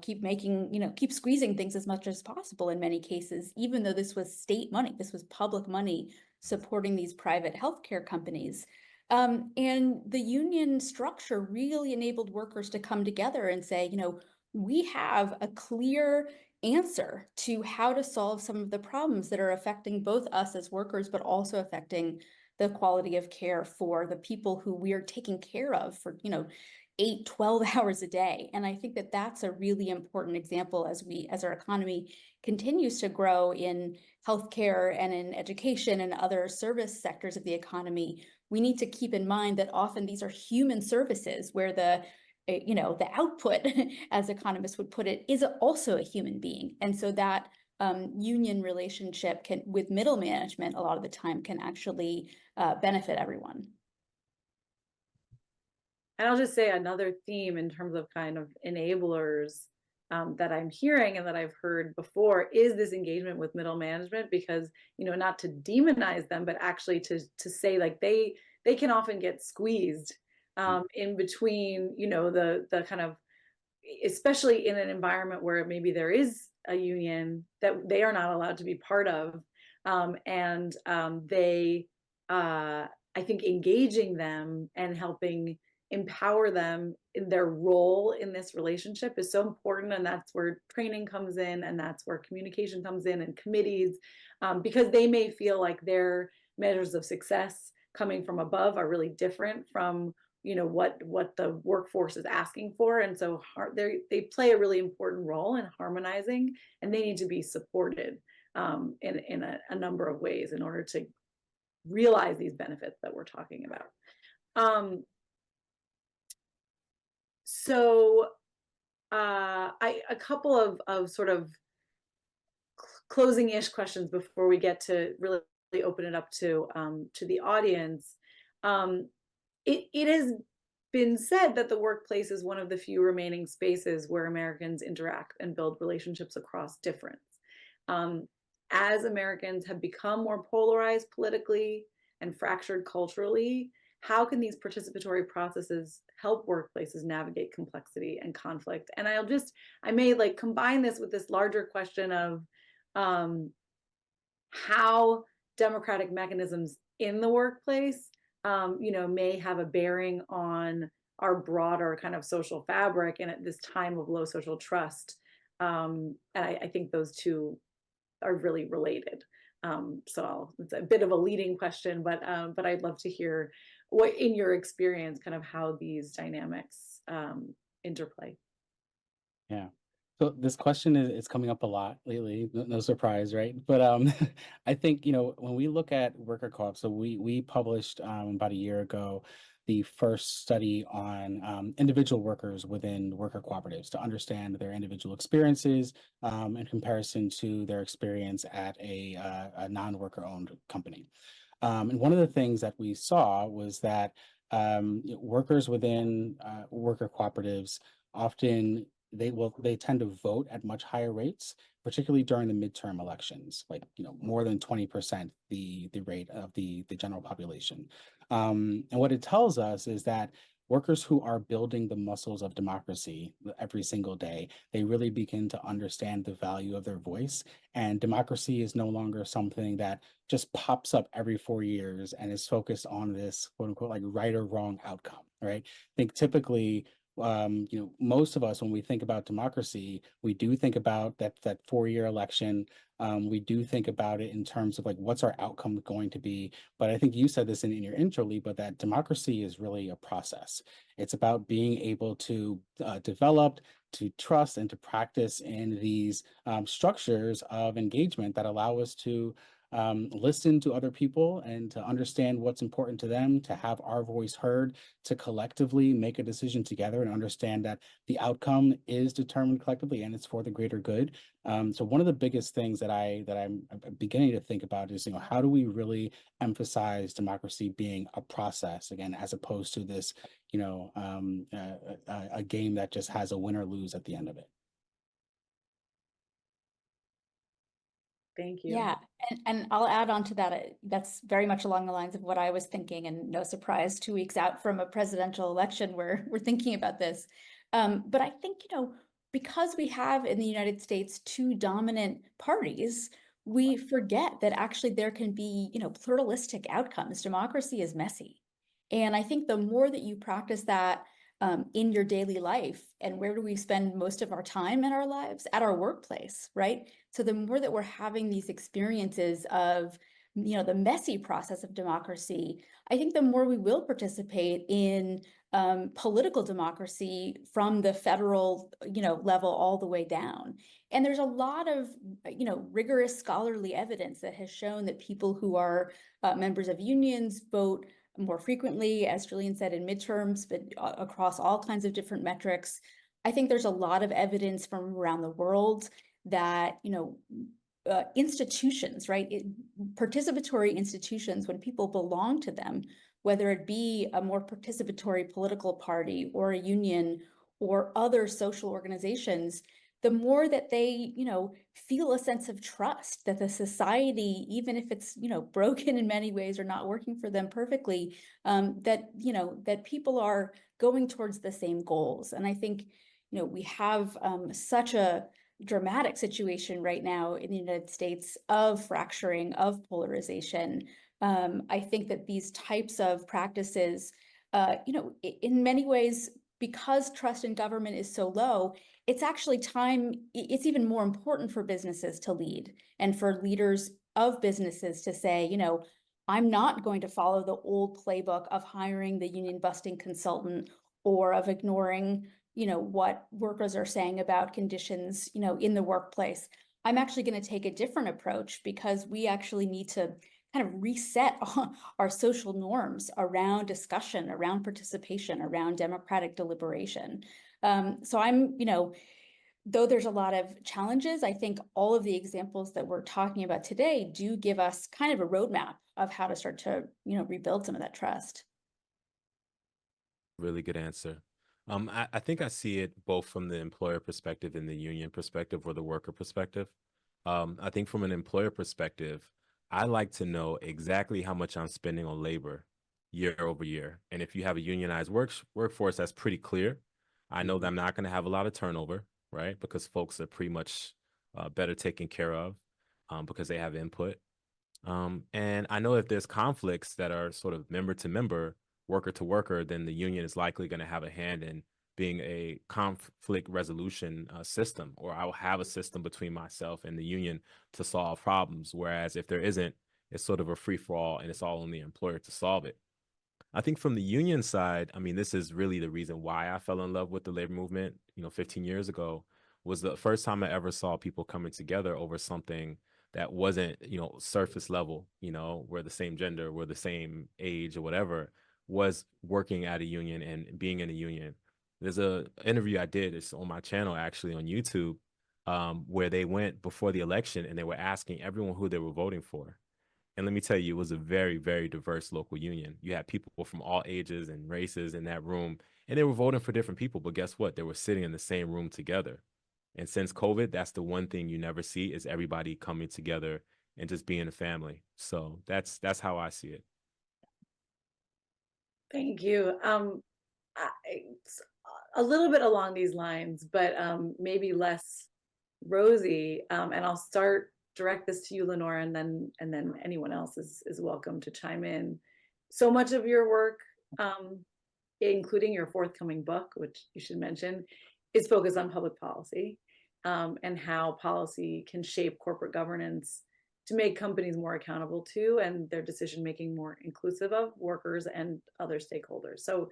keep squeezing things as much as possible in many cases, even though this was state money, this was public money supporting these private healthcare companies. And the union structure really enabled workers to come together and say, we have a clear answer to how to solve some of the problems that are affecting both us as workers, but also affecting the quality of care for the people who we are taking care of for, 8, 12 hours a day. And I think that that's a really important example as our economy continues to grow in healthcare and in education and other service sectors of the economy. We need to keep in mind that often these are human services where the output, as economists would put it, is also a human being. And so that union relationship with middle management a lot of the time can actually benefit everyone. And I'll just say another theme in terms of kind of enablers that I'm hearing and that I've heard before is this engagement with middle management, because, not to demonize them, but actually to say like they can often get squeezed in between, the kind of, especially in an environment where maybe there is a union that they are not allowed to be part of. I think engaging them and helping empower them in their role in this relationship is so important. And that's where training comes in, and that's where communication comes in, and committees, because they may feel like their measures of success coming from above are really different from what the workforce is asking for. And so they play a really important role in harmonizing, and they need to be supported in a number of ways in order to realize these benefits that we're talking about. So a couple of sort of closing-ish questions before we get to really open it up to the audience. It has been said that the workplace is one of the few remaining spaces where Americans interact and build relationships across difference. As Americans have become more polarized politically and fractured culturally, how can these participatory processes help workplaces navigate complexity and conflict? And I may like combine this with this larger question of how democratic mechanisms in the workplace may have a bearing on our broader kind of social fabric, and at this time of low social trust. And I think those two are really related. So it's a bit of a leading question, but I'd love to hear what, in your experience, kind of how these dynamics interplay. Yeah. So this question is coming up a lot lately. No surprise, right? But I think when we look at worker co-op, so we published about a year ago the first study on individual workers within worker cooperatives to understand their individual experiences in comparison to their experience at a non-worker owned company. And one of the things that we saw was that workers within worker cooperatives often they tend to vote at much higher rates particularly during the midterm elections, like, more than 20%, the rate of the general population. And what it tells us is that workers who are building the muscles of democracy every single day, they really begin to understand the value of their voice. And democracy is no longer something that just pops up every 4 years and is focused on this quote unquote like right or wrong outcome, right? I think typically most of us, when we think about democracy, we do think about that 4-year election. We do think about it in terms of like, what's our outcome going to be? But I think you said this in your intro, Lee, but that democracy is really a process. It's about being able to develop, to trust, and to practice in these structures of engagement that allow us to listen to other people and to understand what's important to them, to have our voice heard, to collectively make a decision together and understand that the outcome is determined collectively and it's for the greater good. So one of the biggest things that I'm beginning to think about is, how do we really emphasize democracy being a process again, as opposed to this, a game that just has a win or lose at the end of it. Thank you. Yeah, and I'll add on to that. That's very much along the lines of what I was thinking, and no surprise, 2 weeks out from a presidential election, we're thinking about this. But I think, because we have in the United States two dominant parties, we forget that actually there can be, pluralistic outcomes. Democracy is messy. And I think the more that you practice that in your daily life, and where do we spend most of our time in our lives? At our workplace, right? So the more that we're having these experiences of, the messy process of democracy, I think the more we will participate in political democracy from the federal, level all the way down. And there's a lot of, rigorous scholarly evidence that has shown that people who are members of unions vote more frequently, as Julian said, in midterms, but across all kinds of different metrics. I think there's a lot of evidence from around the world that, institutions, right? Participatory institutions, when people belong to them, whether it be a more participatory political party or a union or other social organizations, the more that they, feel a sense of trust that the society, even if it's, broken in many ways or not working for them perfectly, that people are going towards the same goals. And I think, we have such a dramatic situation right now in the United States of fracturing, of polarization. I think that these types of practices, in many ways, because trust in government is so low, it's actually it's even more important for businesses to lead and for leaders of businesses to say, I'm not going to follow the old playbook of hiring the union busting consultant or of ignoring, what workers are saying about conditions, in the workplace. I'm actually going to take a different approach because we actually need to kind of reset our social norms around discussion, around participation, around democratic deliberation. So I'm, though there's a lot of challenges, I think all of the examples that we're talking about today do give us kind of a roadmap of how to start to, rebuild some of that trust. Really good answer. I think I see it both from the employer perspective and the union perspective or the worker perspective. I think from an employer perspective, I like to know exactly how much I'm spending on labor year over year. And if you have a unionized workforce, that's pretty clear. I know that I'm not going to have a lot of turnover, right? Because folks are pretty much better taken care of because they have input. And I know if there's conflicts that are sort of member to member, worker to worker, then the union is likely going to have a hand in being a conflict resolution system, or I'll have a system between myself and the union to solve problems. Whereas if there isn't, it's sort of a free for all and it's all on the employer to solve it. I think from the union side, I mean, this is really the reason why I fell in love with the labor movement, 15 years ago, was the first time I ever saw people coming together over something that wasn't, surface level, we're the same gender, we're the same age or whatever, was working at a union and being in a union. There's a interview I did, it's on my channel actually on YouTube, where they went before the election and they were asking everyone who they were voting for. And let me tell you, it was a very, very diverse local union. You had people from all ages and races in that room, and they were voting for different people. But guess what? They were sitting in the same room together. And since COVID, that's the one thing you never see is everybody coming together and just being a family. So that's how I see it. Thank you. It's a little bit along these lines, but maybe less rosy. And I'll direct this to you, Lenore, and then anyone else is welcome to chime in. So much of your work, including your forthcoming book, which you should mention, is focused on public policy, and how policy can shape corporate governance to make companies more accountable to and their decision making more inclusive of workers and other stakeholders. So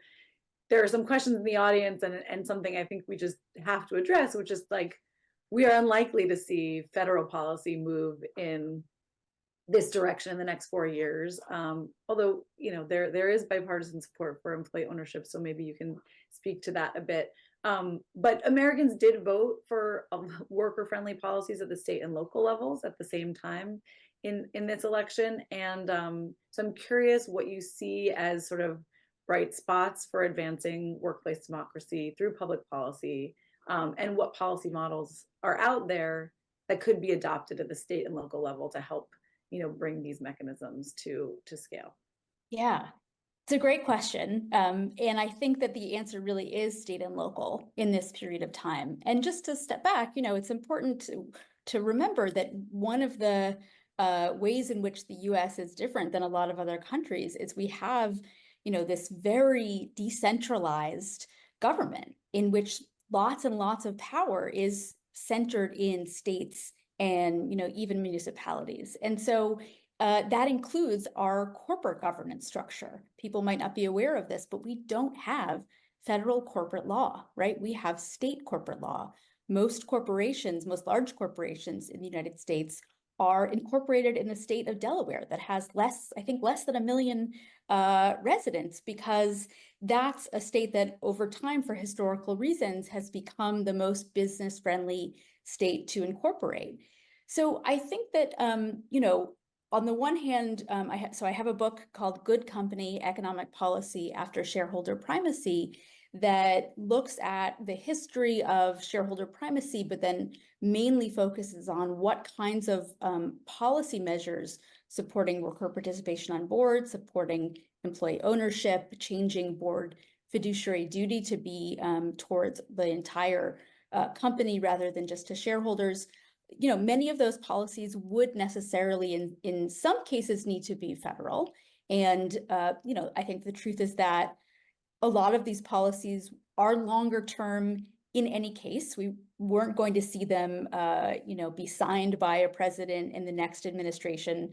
there are some questions in the audience, and something I think we just have to address, which is like, we are unlikely to see federal policy move in this direction in the next 4 years. Although, there is bipartisan support for employee ownership, so maybe you can speak to that a bit. But Americans did vote for worker-friendly policies at the state and local levels at the same time in this election. And so I'm curious what you see as sort of bright spots for advancing workplace democracy through public policy, and what policy models are out there that could be adopted at the state and local level to help bring these mechanisms to scale. Yeah, it's a great question. And I think that the answer really is state and local in this period of time. And just to step back, it's important to remember that one of the ways in which the US is different than a lot of other countries is we have, this very decentralized government in which lots and lots of power is centered in states and even municipalities. And so that includes our corporate governance structure. People might not be aware of this, but we don't have federal corporate law, right? We have state corporate law. Most large corporations in the United States are incorporated in the state of Delaware that has less than 1 million residents, because that's a state that over time, for historical reasons, has become the most business-friendly state to incorporate. So I think that, on the one hand, I have a book called Good Company: Economic Policy After Shareholder Primacy that looks at the history of shareholder primacy, but then mainly focuses on what kinds of policy measures supporting worker participation on board, supporting employee ownership, changing board fiduciary duty to be towards the entire company rather than just to shareholders. Many of those policies would necessarily, in some cases, need to be federal. And, I think the truth is that a lot of these policies are longer term in any case. We weren't going to see them, be signed by a president in the next administration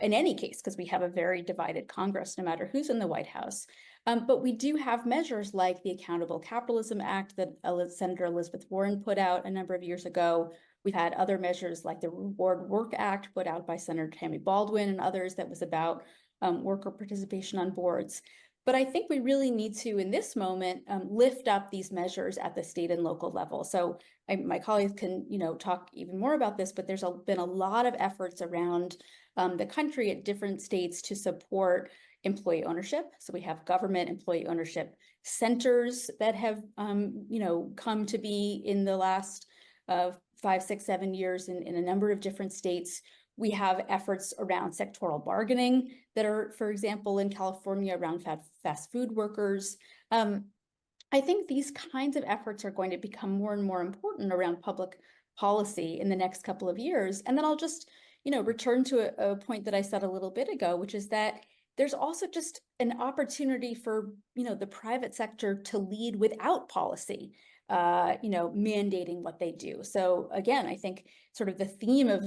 in any case, because we have a very divided Congress, no matter who's in the White House. But we do have measures like the Accountable Capitalism Act that Senator Elizabeth Warren put out a number of years ago. We've had other measures like the Reward Work Act put out by Senator Tammy Baldwin and others that was about worker participation on boards. But I think we really need to, in this moment, lift up these measures at the state and local level. So my colleagues can, talk even more about this, but there's been a lot of efforts around the country at different states to support employee ownership. So we have government employee ownership centers that have, come to be in the last 5, 6, 7 years in a number of different states. We have efforts around sectoral bargaining that are, for example, in California around fast food workers. I think these kinds of efforts are going to become more and more important around public policy in the next couple of years. And then I'll just, return to a point that I said a little bit ago, which is that there's also just an opportunity for, the private sector to lead without policy, mandating what they do. So again, I think sort of the theme of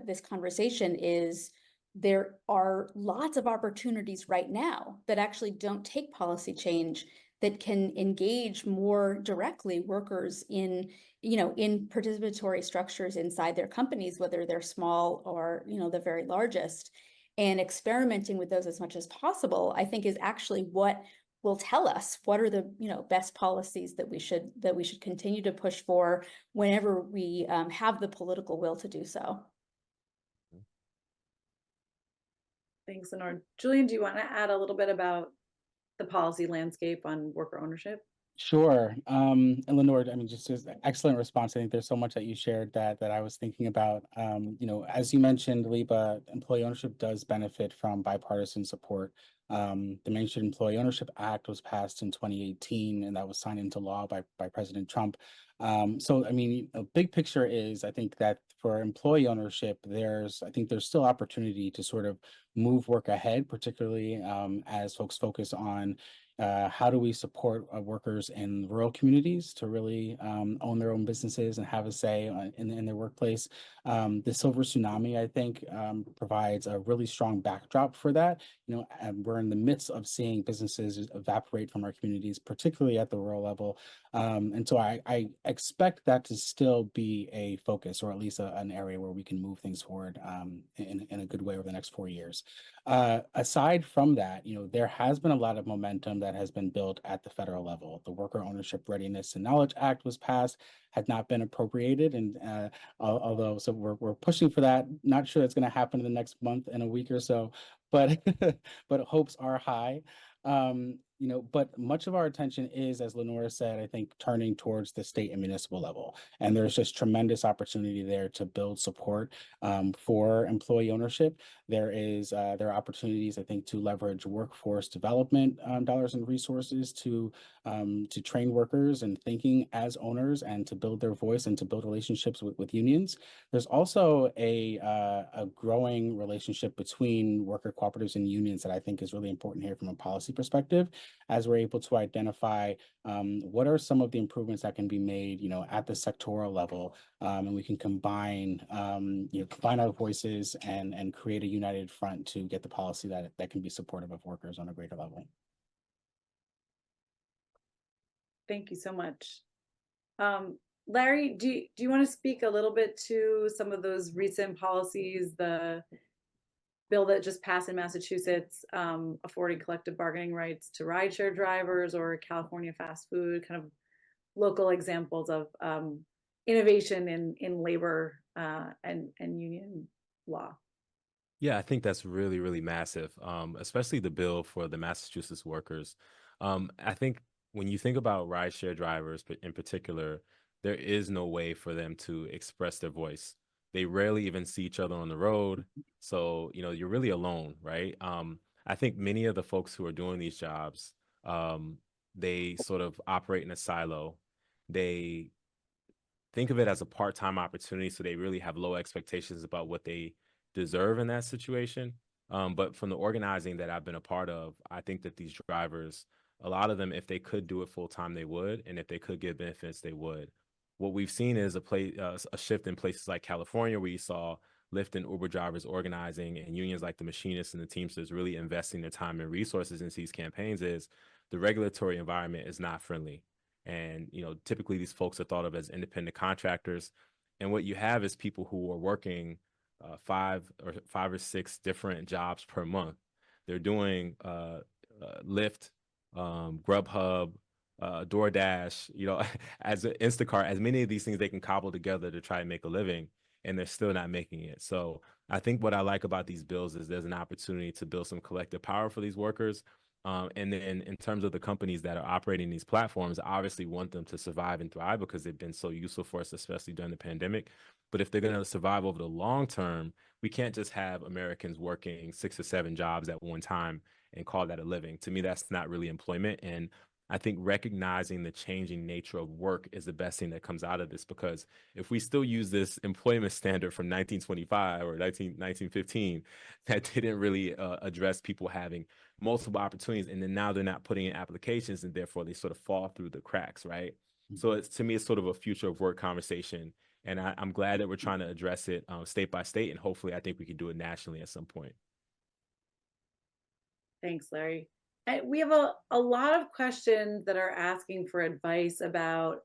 this conversation is there are lots of opportunities right now that actually don't take policy change, that can engage more directly workers in participatory structures inside their companies, whether they're small or, the very largest. And experimenting with those as much as possible, I think, is actually what will tell us what are the best policies that we should continue to push for whenever we have the political will to do so. Thanks, Lenore. Julian, do you want to add a little bit about the policy landscape on worker ownership? Sure. And Lenore, I mean, just an excellent response. I think there's so much that you shared that I was thinking about. As you mentioned, Liba, employee ownership does benefit from bipartisan support. The Main Street Employee Ownership Act was passed in 2018, and that was signed into law by President Trump. So, I mean, a big picture is, I think that for employee ownership, I think there's still opportunity to sort of move work ahead, particularly as folks focus on how do we support workers in rural communities to really own their own businesses and have a say in their workplace? The silver tsunami, I think, provides a really strong backdrop for that. We're in the midst of seeing businesses evaporate from our communities, particularly at the rural level. And so I expect that to still be a focus, or at least an area where we can move things forward in a good way over the next 4 years. Aside from that, there has been a lot of momentum that has been built at the federal level. The Worker Ownership Readiness and Knowledge Act was passed, had not been appropriated, and although so we're pushing for that. Not sure that's going to happen in the next month and a week or so, but but hopes are high. But much of our attention is, as Lenora said, I think, turning towards the state and municipal level, and there's just tremendous opportunity there to build support for employee ownership. There are opportunities, I think, to leverage workforce development dollars and resources to train workers and thinking as owners and to build their voice and to build relationships with unions. There's also a growing relationship between worker cooperatives and unions that I think is really important here from a policy perspective, as we're able to identify what are some of the improvements that can be made, at the sectoral level, and we can combine our voices and create a united front to get the policy that can be supportive of workers on a greater level. Thank you so much. Larry, do you want to speak a little bit to some of those recent policies, the bill that just passed in Massachusetts, affording collective bargaining rights to rideshare drivers, or California fast food, kind of local examples of innovation in labor and union law? Yeah, I think that's really, really massive, especially the bill for the Massachusetts workers. I think when you think about rideshare drivers in particular, there is no way for them to express their voice. They rarely even see each other on the road. So, you're really alone, right? I think many of the folks who are doing these jobs, they sort of operate in a silo. They think of it as a part-time opportunity, so they really have low expectations about what they deserve in that situation. But from the organizing that I've been a part of, I think that these drivers, a lot of them, if they could do it full-time, they would, and if they could get benefits, they would. What we've seen is a shift in places like California, where you saw Lyft and Uber drivers organizing, and unions like the machinists and the Teamsters really investing their time and resources into these campaigns. Is the regulatory environment is not friendly. And, typically these folks are thought of as independent contractors. And what you have is people who are working five or six different jobs per month. They're doing Lyft, Grubhub, DoorDash, as an Instacart, as many of these things they can cobble together to try and make a living, and they're still not making it. So I think what I like about these bills is there's an opportunity to build some collective power for these workers. And then in terms of the companies that are operating these platforms, I obviously want them to survive and thrive because they've been so useful for us, especially during the pandemic. But if they're going to survive over the long term, we can't just have Americans working 6 or 7 jobs at one time and call that a living. To me, that's not really employment. And I think recognizing the changing nature of work is the best thing that comes out of this, because if we still use this employment standard from 1925 or 1915 that didn't really address people having multiple opportunities, and then now they're not putting in applications, and therefore they sort of fall through the cracks, right? So to me, it's sort of a future of work conversation, and I'm glad that we're trying to address it state by state, and hopefully I think we can do it nationally at some point. Thanks, Larry. We have a lot of questions that are asking for advice about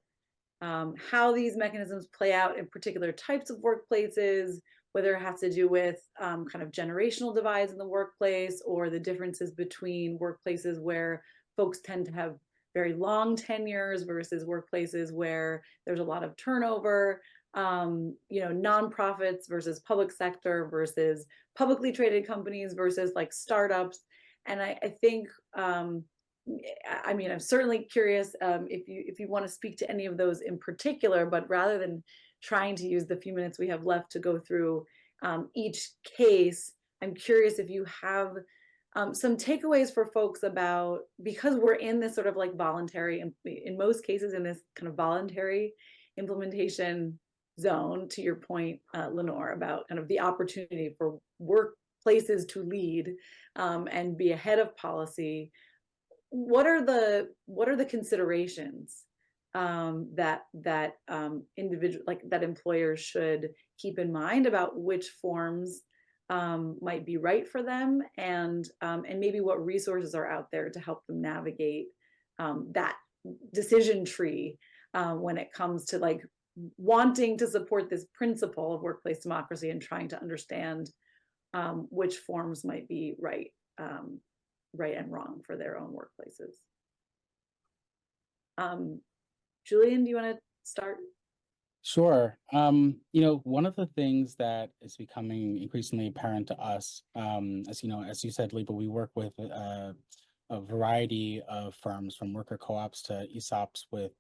how these mechanisms play out in particular types of workplaces, whether it has to do with kind of generational divides in the workplace, or the differences between workplaces where folks tend to have very long tenures versus workplaces where there's a lot of turnover, nonprofits versus public sector versus publicly traded companies versus like startups. And I think I mean, I'm certainly curious if you want to speak to any of those in particular, but rather than trying to use the few minutes we have left to go through each case, I'm curious if you have some takeaways for folks about, because we're in this sort of like voluntary, in most cases, in this kind of voluntary implementation zone, to your point, Lenore, about kind of the opportunity for workplaces to lead and be ahead of policy. What are the considerations that individual, like that employers should keep in mind about which forms might be right for them, and maybe what resources are out there to help them navigate that decision tree when it comes to like wanting to support this principle of workplace democracy and trying to understand which forms might be right, right and wrong for their own workplaces. Julian, do you want to start? Sure. You know, one of the things that is becoming increasingly apparent to us, as you know, as you said, Liba, we work with a variety of firms, from worker co-ops to ESOPs with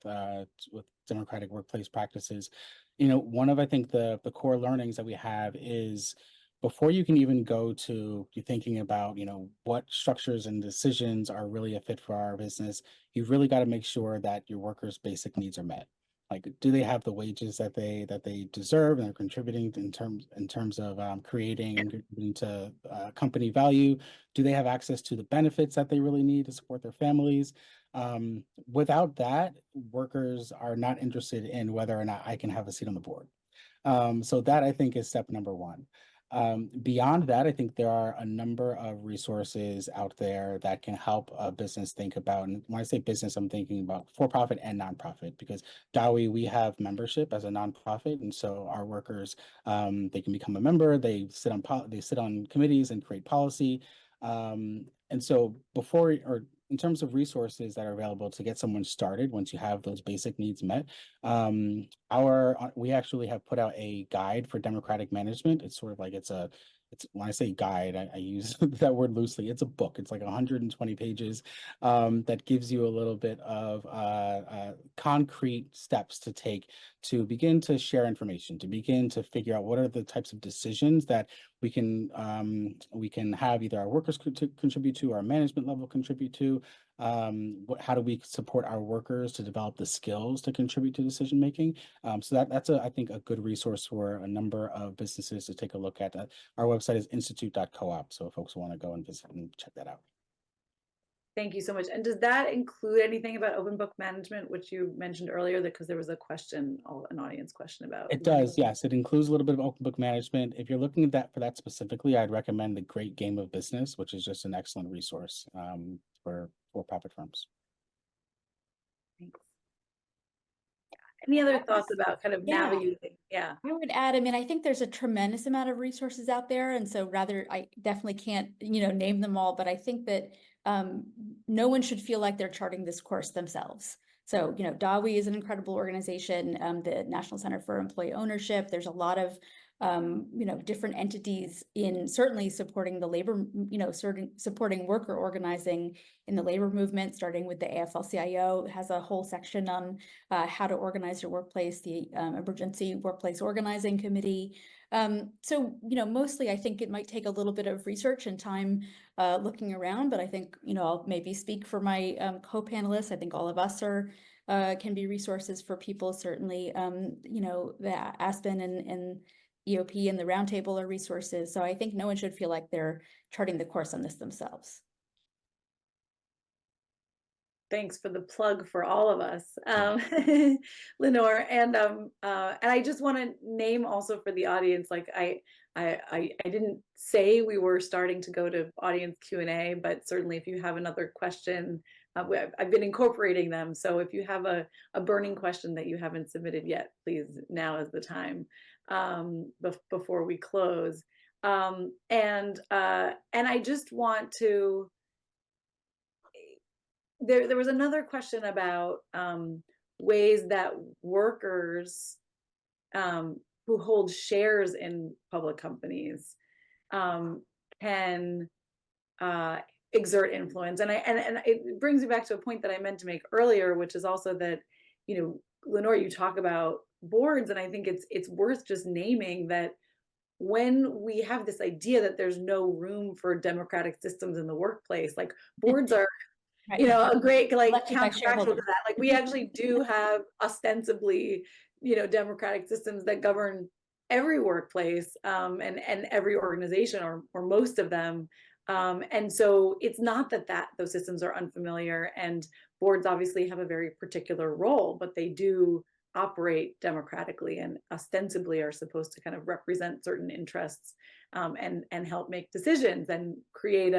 democratic workplace practices. You know, one of, I think, the core learnings that we have is, before you can even go to thinking about, you know, what structures and decisions are really a fit for our business, you've really got to make sure that your workers' basic needs are met. Like, do they have the wages that they deserve and are contributing in terms of creating and contributing to company value? Do they have access to the benefits that they really need to support their families? Without that, workers are not interested in whether or not I can have a seat on the board. So that, I think, is step number one. Beyond that, I think there are a number of resources out there that can help a business think about, and when I say business, I'm thinking about for-profit and nonprofit, because DAWI, we have membership as a nonprofit, and so our workers, they can become a member, they sit on committees and create policy. And so in terms of resources that are available to get someone started once you have those basic needs met, we actually have put out a guide for democratic management. It's sort of like it's when I say guide, I use that word loosely. It's a book. It's like 120 pages that gives you a little bit of concrete steps to take to begin to share information, to begin to figure out what are the types of decisions that we can have either our workers contribute to, or our management level contribute to. How do we support our workers to develop the skills to contribute to decision making? So that's I think a good resource for a number of businesses to take a look at. Our website is institute.coop, so if folks want to go and visit and check that out. Thank you so much. And does that include anything about open book management, which you mentioned earlier, because there was a question, an audience question about? It does, yes. It includes a little bit of open book management. If you're looking at for that specifically, I'd recommend The Great Game of Business, which is just an excellent resource for for-profit firms. Thanks. Any other thoughts about kind of navigating? Yeah. I would add, I mean, I think there's a tremendous amount of resources out there. And so I definitely can't, name them all, but I think that no one should feel like they're charting this course themselves. So, DAWI is an incredible organization, the National Center for Employee Ownership. There's a lot of different entities in certainly supporting the labor, supporting worker organizing in the labor movement, starting with the AFL-CIO. It has a whole section on how to organize your workplace, the Emergency Workplace Organizing Committee. So, mostly I think it might take a little bit of research and time looking around, but I think, I'll maybe speak for my co-panelists. I think all of us can be resources for people. Certainly, the Aspen and EOP and the roundtable are resources. So I think no one should feel like they're charting the course on this themselves. Thanks for the plug for all of us, Lenore. And I just want to name also for the audience, like I didn't say we were starting to go to audience Q&A, but certainly if you have another question, I've been incorporating them. So if you have a burning question that you haven't submitted yet, please, now is the time before we close. And I just want to, there was another question about ways that workers who hold shares in public companies can exert influence. And and it brings me back to a point that I meant to make earlier, which is also that, you know, Lenore, you talk about boards, and I think it's worth just naming that when we have this idea that there's no room for democratic systems in the workplace, like boards are, Right. you know, a great like Elected by counterfactual to shareholders. that. Like we actually do have ostensibly, you know, democratic systems that govern every workplace, and every organization, or most of them. And so it's not that those systems are unfamiliar, and boards obviously have a very particular role, but they do operate democratically and ostensibly are supposed to kind of represent certain interests, and help make decisions and create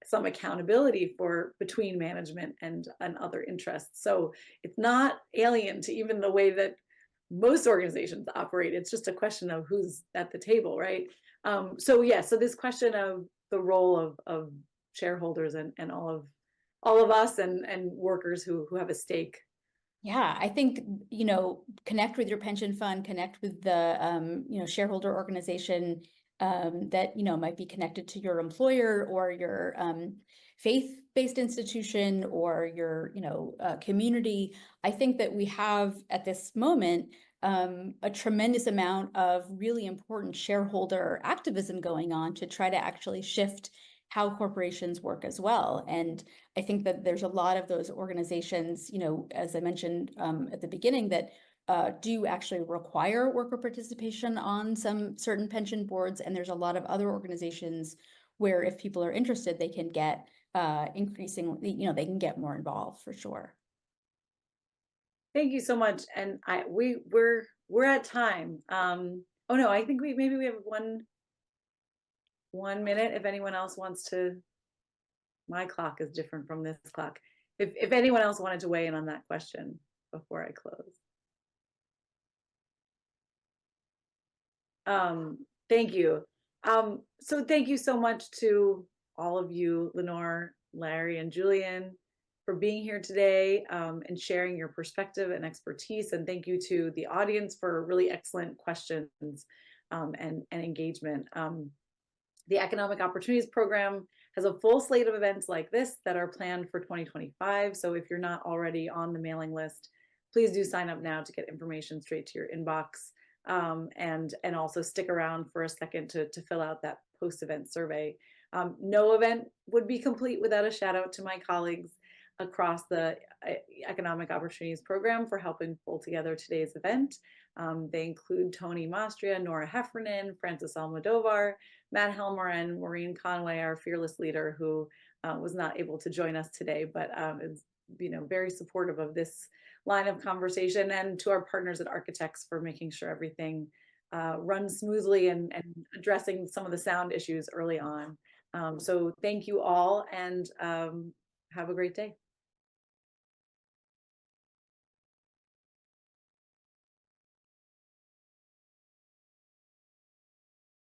some accountability for between management and other interests. So it's not alien to even the way that most organizations operate. It's just a question of who's at the table, right? So yeah, so this question of the role of shareholders and all of us and workers who have a stake. Yeah, I think, you know, connect with your pension fund, connect with the, you know, shareholder organization that, you know, might be connected to your employer or your faith-based institution or your, you know, community. I think that we have at this moment a tremendous amount of really important shareholder activism going on to try to actually shift how corporations work as well. And I think that there's a lot of those organizations, you know, as I mentioned at the beginning, that do actually require worker participation on some certain pension boards. And there's a lot of other organizations where if people are interested, they can get increasingly, you know, they can get more involved for sure. Thank you so much. And we're at time. Oh no, I think maybe we have one minute if anyone else wants to. My clock is different from this clock. If anyone else wanted to weigh in on that question before I close. Thank you. So thank you so much to all of you, Lenore, Larry, and Julian, for being here today, and sharing your perspective and expertise. And thank you to the audience for really excellent questions, and engagement. The Economic Opportunities Program has a full slate of events like this that are planned for 2025. So if you're not already on the mailing list, please do sign up now to get information straight to your inbox. And also stick around for a second to fill out that post-event survey. No event would be complete without a shout out to my colleagues across the Economic Opportunities Program for helping pull together today's event. They include Tony Mastria, Nora Heffernan, Francis Almodovar, Matt Helmer, and Maureen Conway, our fearless leader, who was not able to join us today, but is, you know, very supportive of this line of conversation, and to our partners at Architects for making sure everything runs smoothly and addressing some of the sound issues early on. So thank you all, and have a great day.